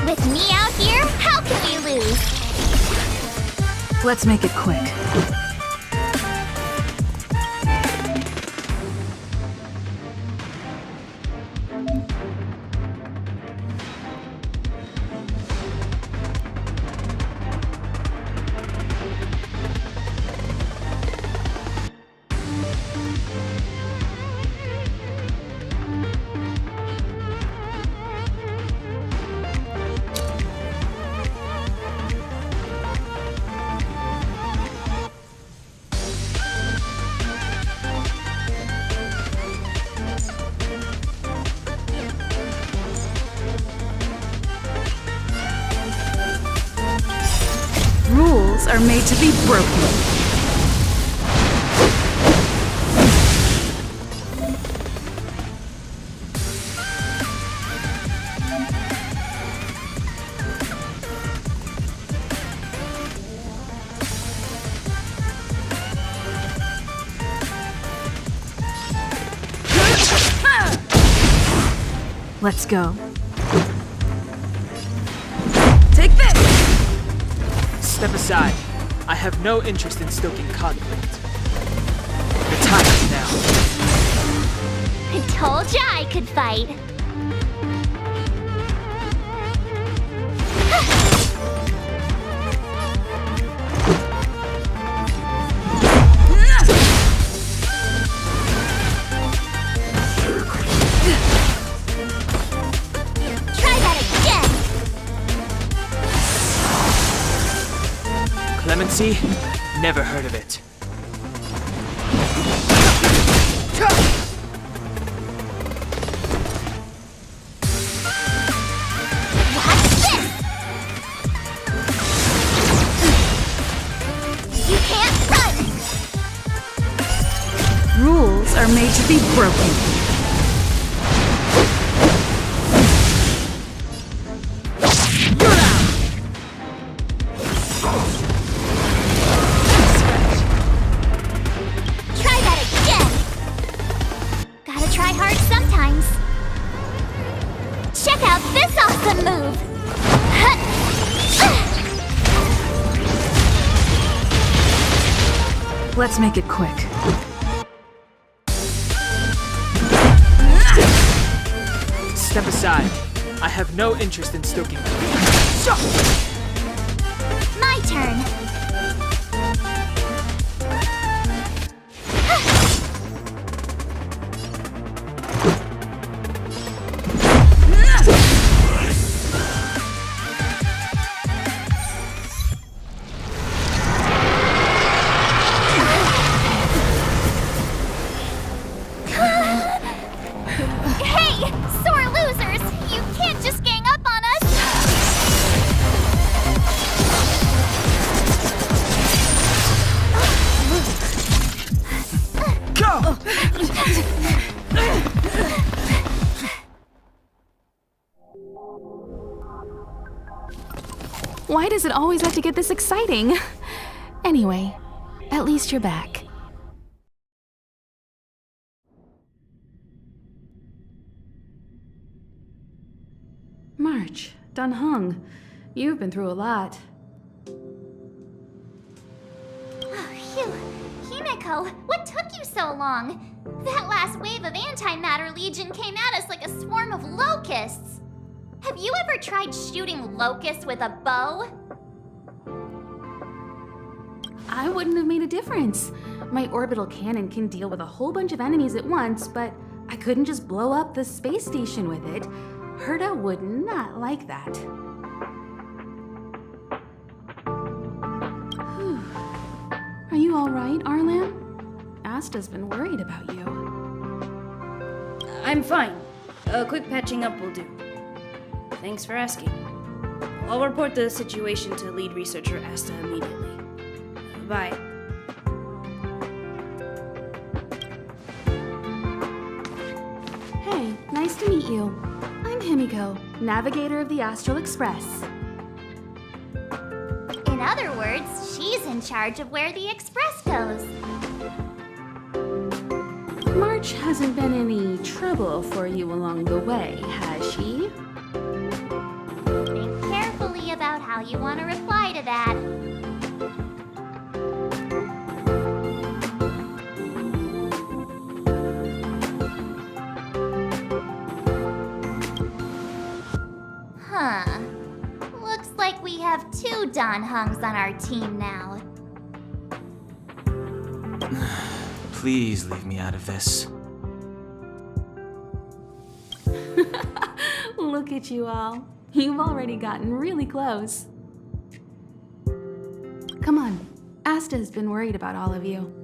With me out here, how can we lose? Let's make it quick. Rules are made to be broken. Let's go. Take this! Step aside. I have no interest in stoking conflict. The time is now. I told ya I could fight. Try that again. Clemency? Never heard of it. Watch this! You can't run! Rules are made to be broken. Try that again! Gotta try hard sometimes. Check out this awesome move! Let's make it quick. Step aside. I have no interest in stoking My turn. Hey, sore losers! You can't just gang up on us! Go! Why does it always have to get this exciting? Anyway, at least you're back. March, Dunhung, you've been through a lot. Phew. Himeko, what took you so long? That last wave of Antimatter Legion came at us like a swarm of locusts. Have you ever tried shooting locusts with a bow? I wouldn't have made a difference. My orbital cannon can deal with a whole bunch of enemies at once, but I couldn't just blow up the space station with it. Herta would not like that. Whew. Are you all right, Arlan? Asta's been worried about you. I'm fine. A quick patching up will do. Thanks for asking. I'll report the situation to lead researcher Asta immediately. Bye. Hey, nice to meet you. I'm Himiko, navigator of the Astral Express. In other words, she's in charge of where the express goes. March hasn't been any trouble for you along the way, has she? Think carefully about how you want to reply to that. Huh. Looks like we have two Donhungs on our team now. Please leave me out of this. Look at you all. You've already gotten really close. Come on. Asta's been worried about all of you.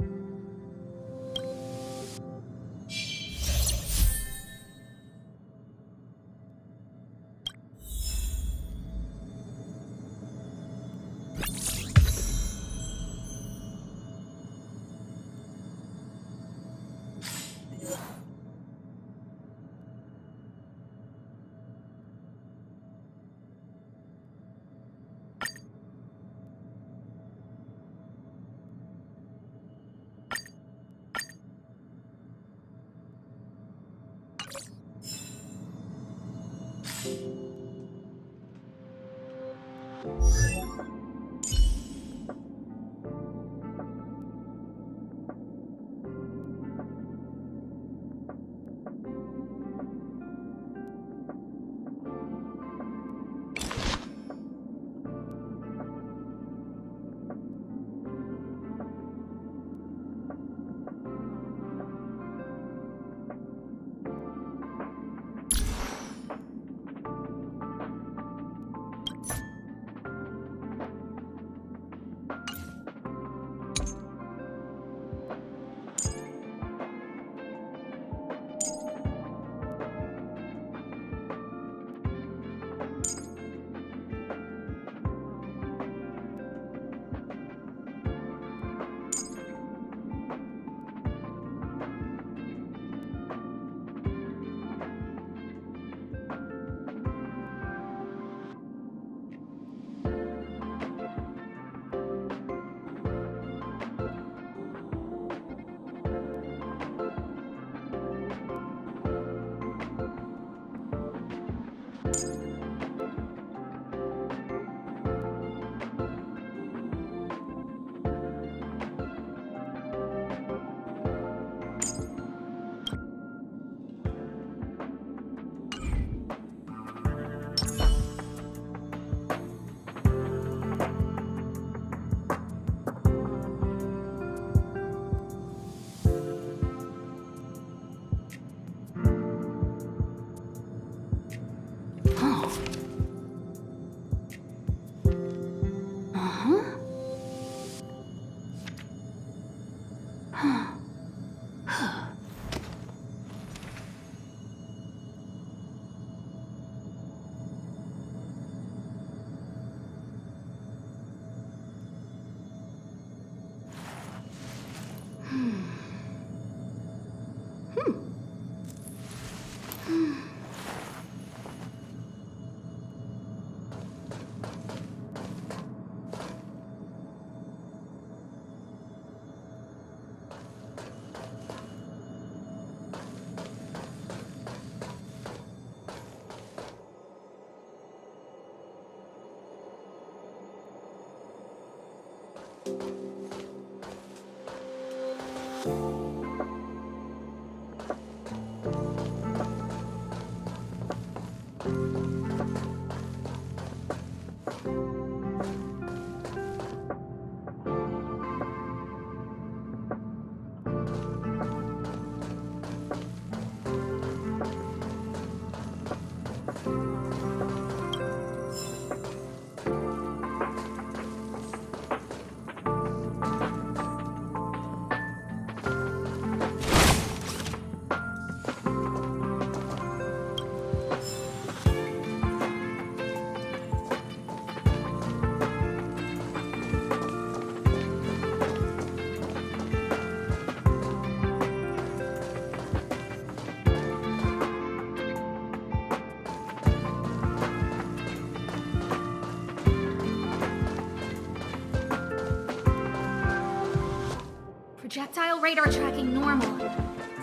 Projectile radar tracking normal.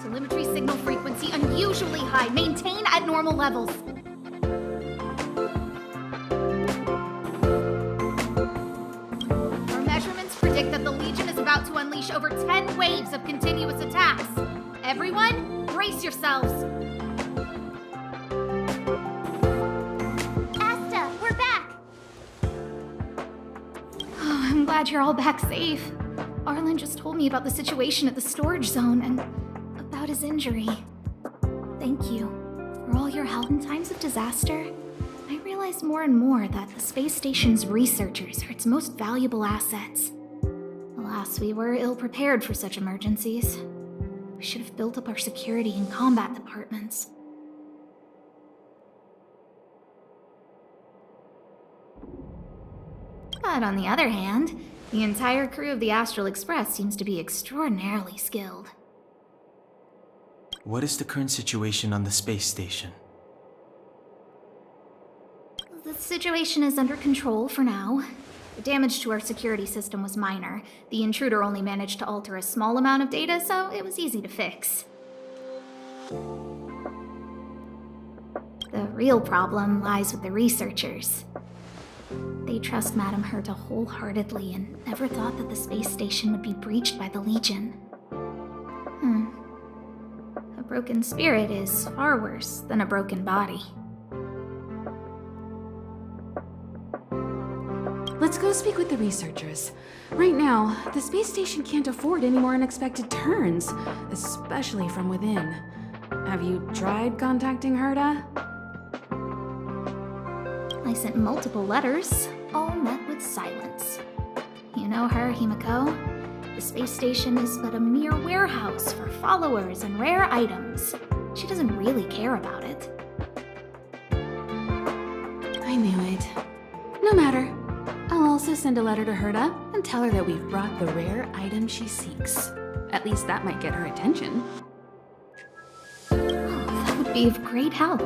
Telemetry signal frequency unusually high. Maintain at normal levels. Our measurements predict that the Legion is about to unleash over 10 waves of continuous attacks. Everyone, brace yourselves. Asta, we're back! Oh, I'm glad you're all back safe. Arlen just told me about the situation at the storage zone and about his injury. Thank you for all your help in times of disaster. I realize more and more that the space station's researchers are its most valuable assets. Alas, we were ill-prepared for such emergencies. We should have built up our security and combat departments. But on the other hand, the entire crew of the Astral Express seems to be extraordinarily skilled. What is the current situation on the space station? The situation is under control for now. The damage to our security system was minor. The intruder only managed to alter a small amount of data, so it was easy to fix. The real problem lies with the researchers. They trust Madame Herta wholeheartedly and never thought that the space station would be breached by the Legion. A broken spirit is far worse than a broken body. Let's go speak with the researchers. Right now, the space station can't afford any more unexpected turns, especially from within. Have you tried contacting Herta? I sent multiple letters, all met with silence. You know her, Himiko? The space station is but a mere warehouse for followers and rare items. She doesn't really care about it. I knew it. No matter. I'll also send a letter to Herta and tell her that we've brought the rare item she seeks. At least that might get her attention. That would be of great help.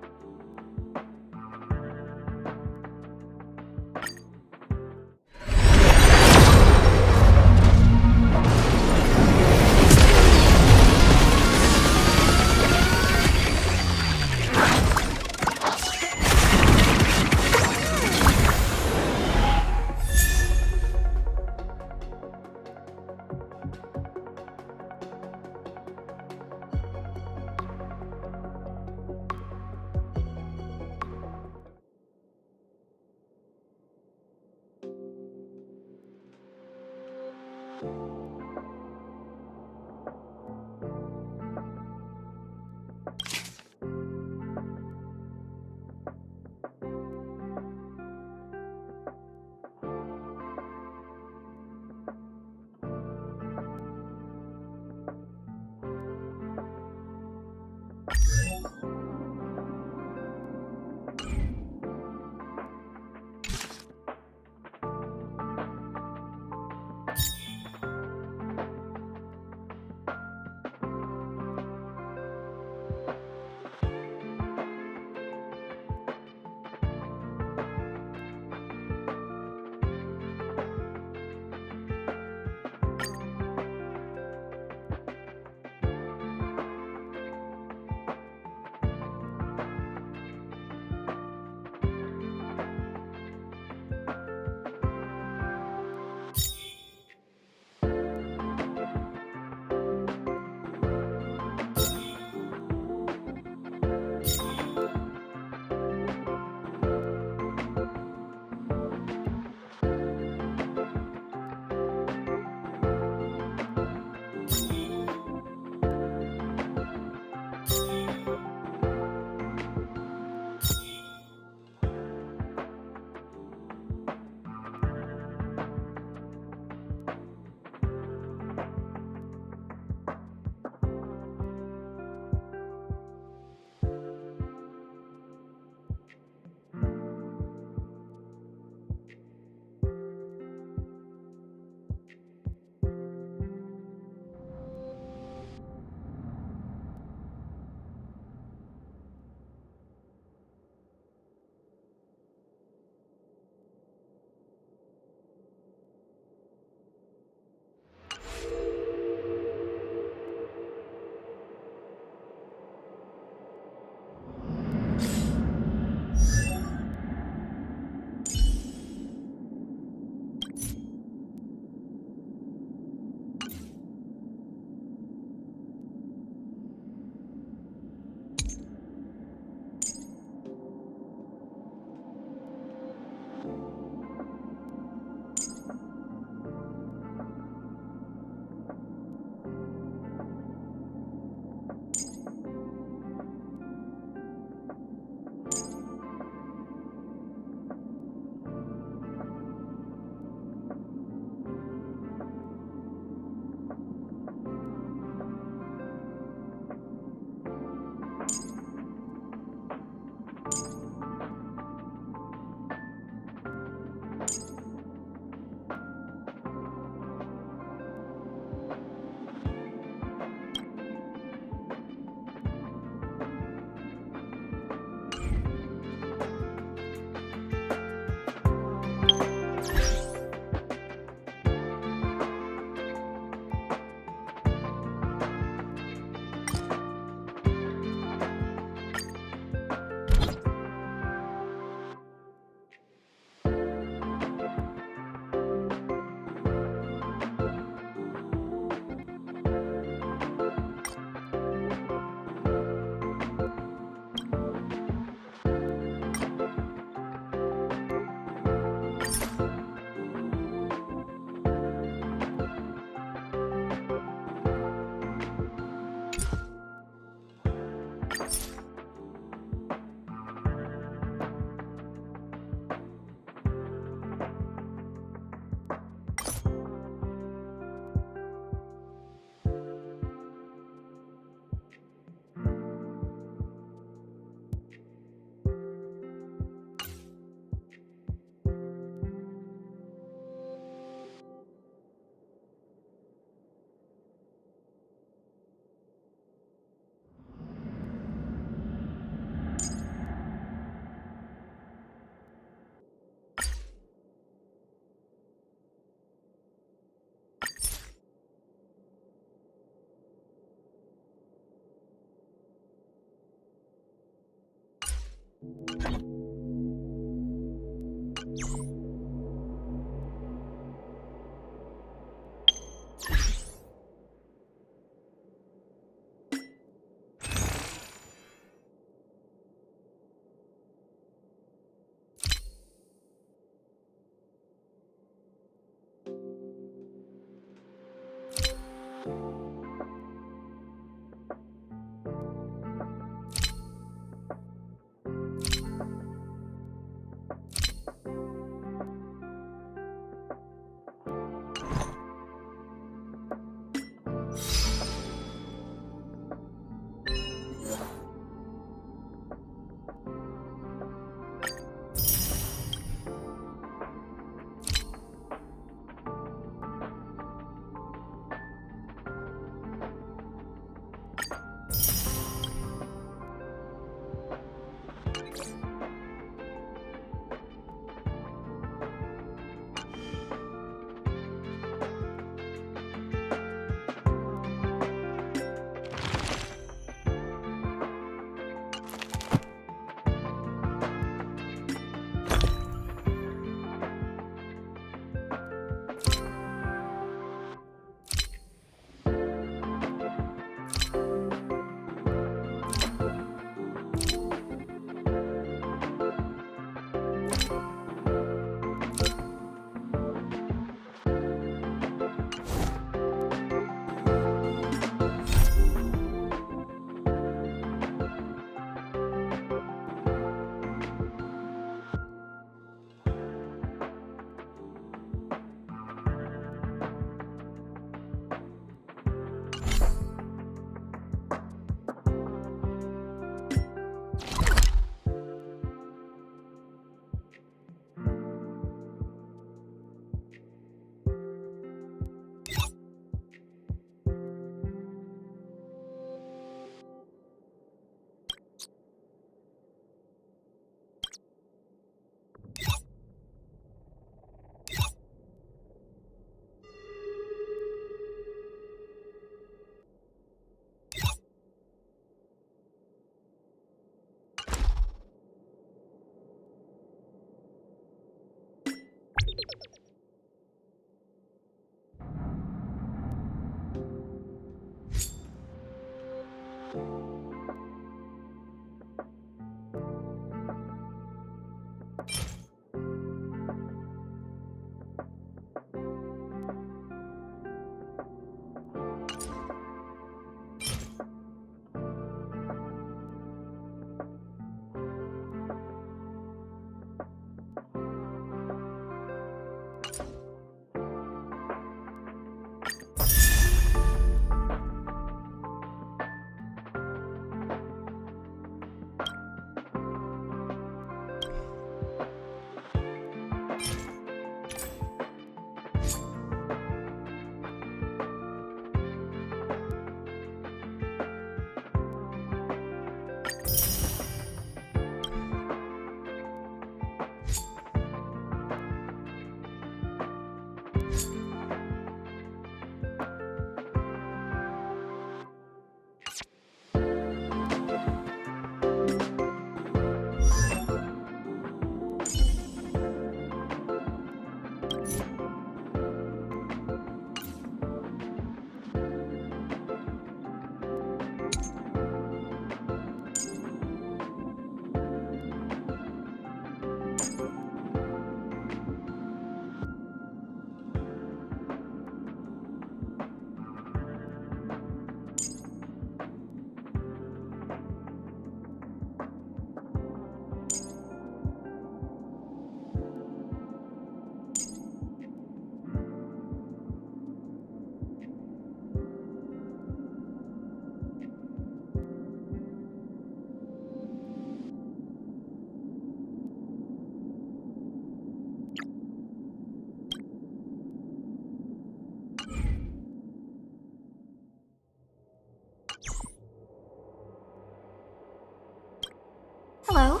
Hello.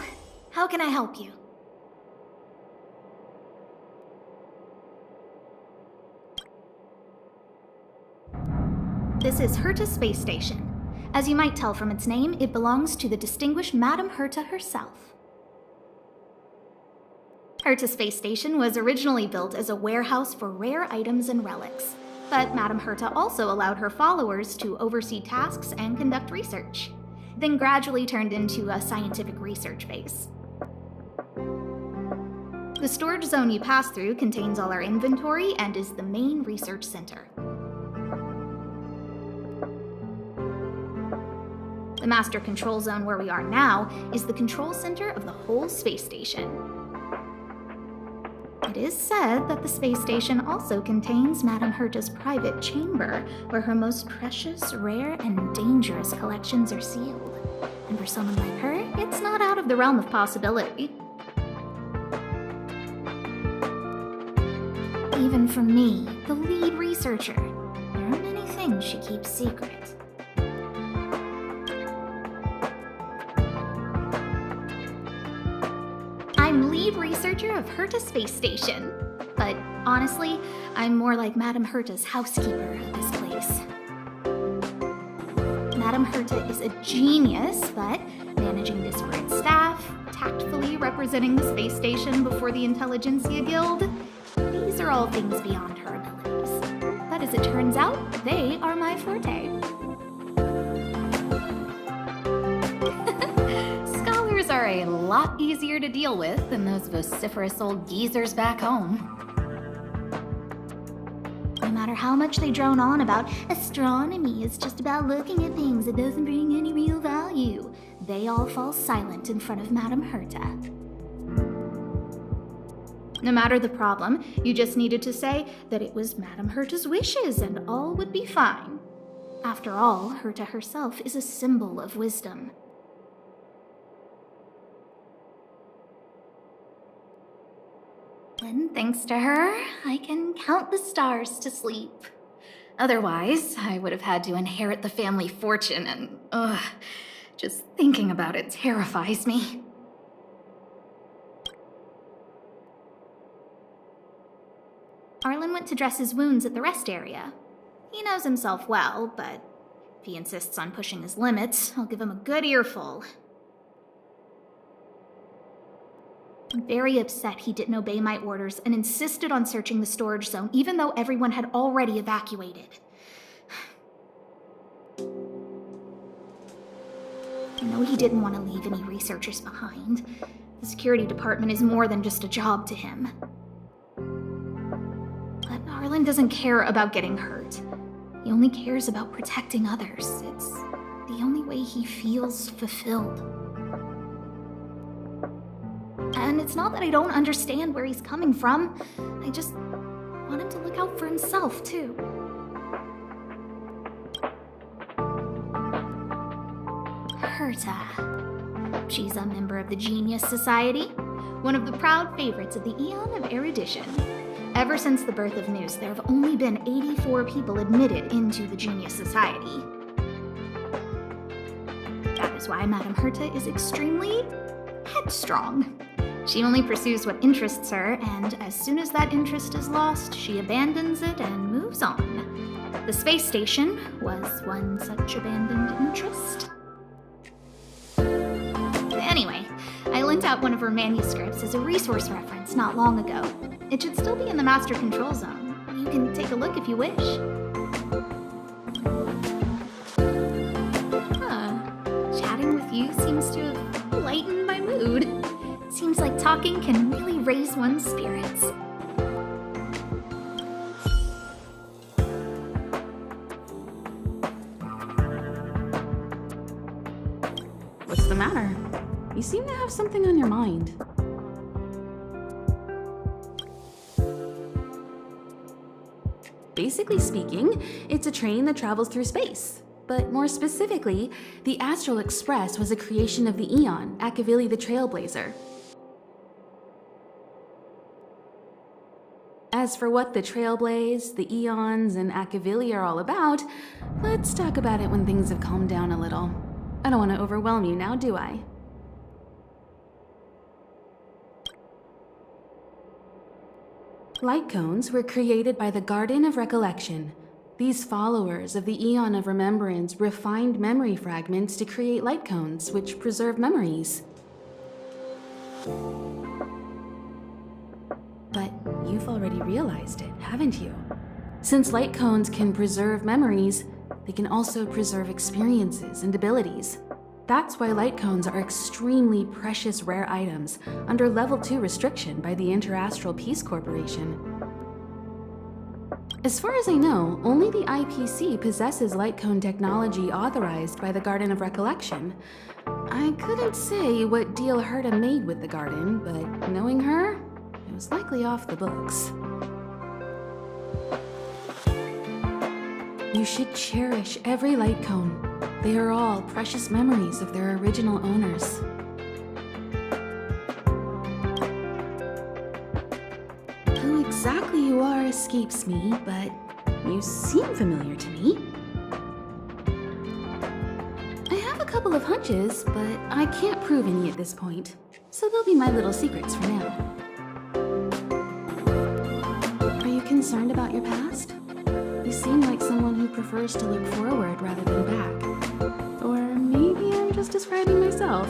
How can I help you? This is Herta Space Station. As you might tell from its name, it belongs to the distinguished Madame Herta herself. Herta Space Station was originally built as a warehouse for rare items and relics, but Madame Herta also allowed her followers to oversee tasks and conduct research, then gradually turned into a scientific research base. The storage zone you pass through contains all our inventory and is the main research center. The master control zone where we are now is the control center of the whole space station. It is said that the space station also contains Madame Herta's private chamber, where her most precious, rare, and dangerous collections are sealed. And for someone like her, it's not out of the realm of possibility. Even for me, the lead researcher, there are many things she keeps secret. I'm lead researcher of Herta Space Station, but honestly, I'm more like Madame Herta's housekeeper of this place. Madame Herta is a genius, but managing disparate staff, tactfully representing the space station before the Intelligentsia Guild, these are all things beyond her abilities. But as it turns out, they are my forte. Scholars are a lot easier to deal with than those vociferous old geezers back home. No matter how much they drone on about astronomy is just about looking at things, it doesn't bring any real value, they all fall silent in front of Madame Herta. No matter the problem, you just needed to say that it was Madame Herta's wishes and all would be fine. After all, Herta herself is a symbol of wisdom. And thanks to her, I can count the stars to sleep. Otherwise, I would have had to inherit the family fortune and, just thinking about it terrifies me. Arlen went to dress his wounds at the rest area. He knows himself well, but if he insists on pushing his limits, I'll give him a good earful. I'm very upset he didn't obey my orders and insisted on searching the storage zone, even though everyone had already evacuated. I know he didn't want to leave any researchers behind. The security department is more than just a job to him. But Arlen doesn't care about getting hurt. He only cares about protecting others. It's the only way he feels fulfilled. And it's not that I don't understand where he's coming from. I just want him to look out for himself, too. Herta. She's a member of the Genius Society, one of the proud favorites of the Eon of Erudition. Ever since the birth of News, there have only been 84 people admitted into the Genius Society. That is why Madame Herta is extremely headstrong. She only pursues what interests her, and as soon as that interest is lost, she abandons it and moves on. The space station was one such abandoned interest. Anyway, I lent out one of her manuscripts as a resource reference not long ago. It should still be in the Master Control Zone. You can take a look if you wish. Chatting with you seems to have lightened my mood. Seems like talking can really raise one's spirits. What's the matter? You seem to have something on your mind. Basically speaking, it's a train that travels through space. But more specifically, the Astral Express was a creation of the Eon, Akavili the Trailblazer. As for what the Trailblaze, the Eons, and Akavili are all about, let's talk about it when things have calmed down a little. I don't want to overwhelm you now, do I? Light cones were created by the Garden of Recollection. These followers of the Eon of Remembrance refined memory fragments to create light cones, which preserve memories. But you've already realized it, haven't you? Since light cones can preserve memories, they can also preserve experiences and abilities. That's why light cones are extremely precious rare items under Level 2 restriction by the Interastral Peace Corporation. As far as I know, only the IPC possesses light cone technology authorized by the Garden of Recollection. I couldn't say what deal Herta made with the Garden, but knowing her, it was likely off the books. You should cherish every light cone. They are all precious memories of their original owners. Who exactly you are escapes me, but you seem familiar to me. I have a couple of hunches, but I can't prove any at this point, so they'll be my little secrets for now. Are you concerned about your past? You seem like someone who prefers to look forward rather than back. Or maybe I'm just describing myself.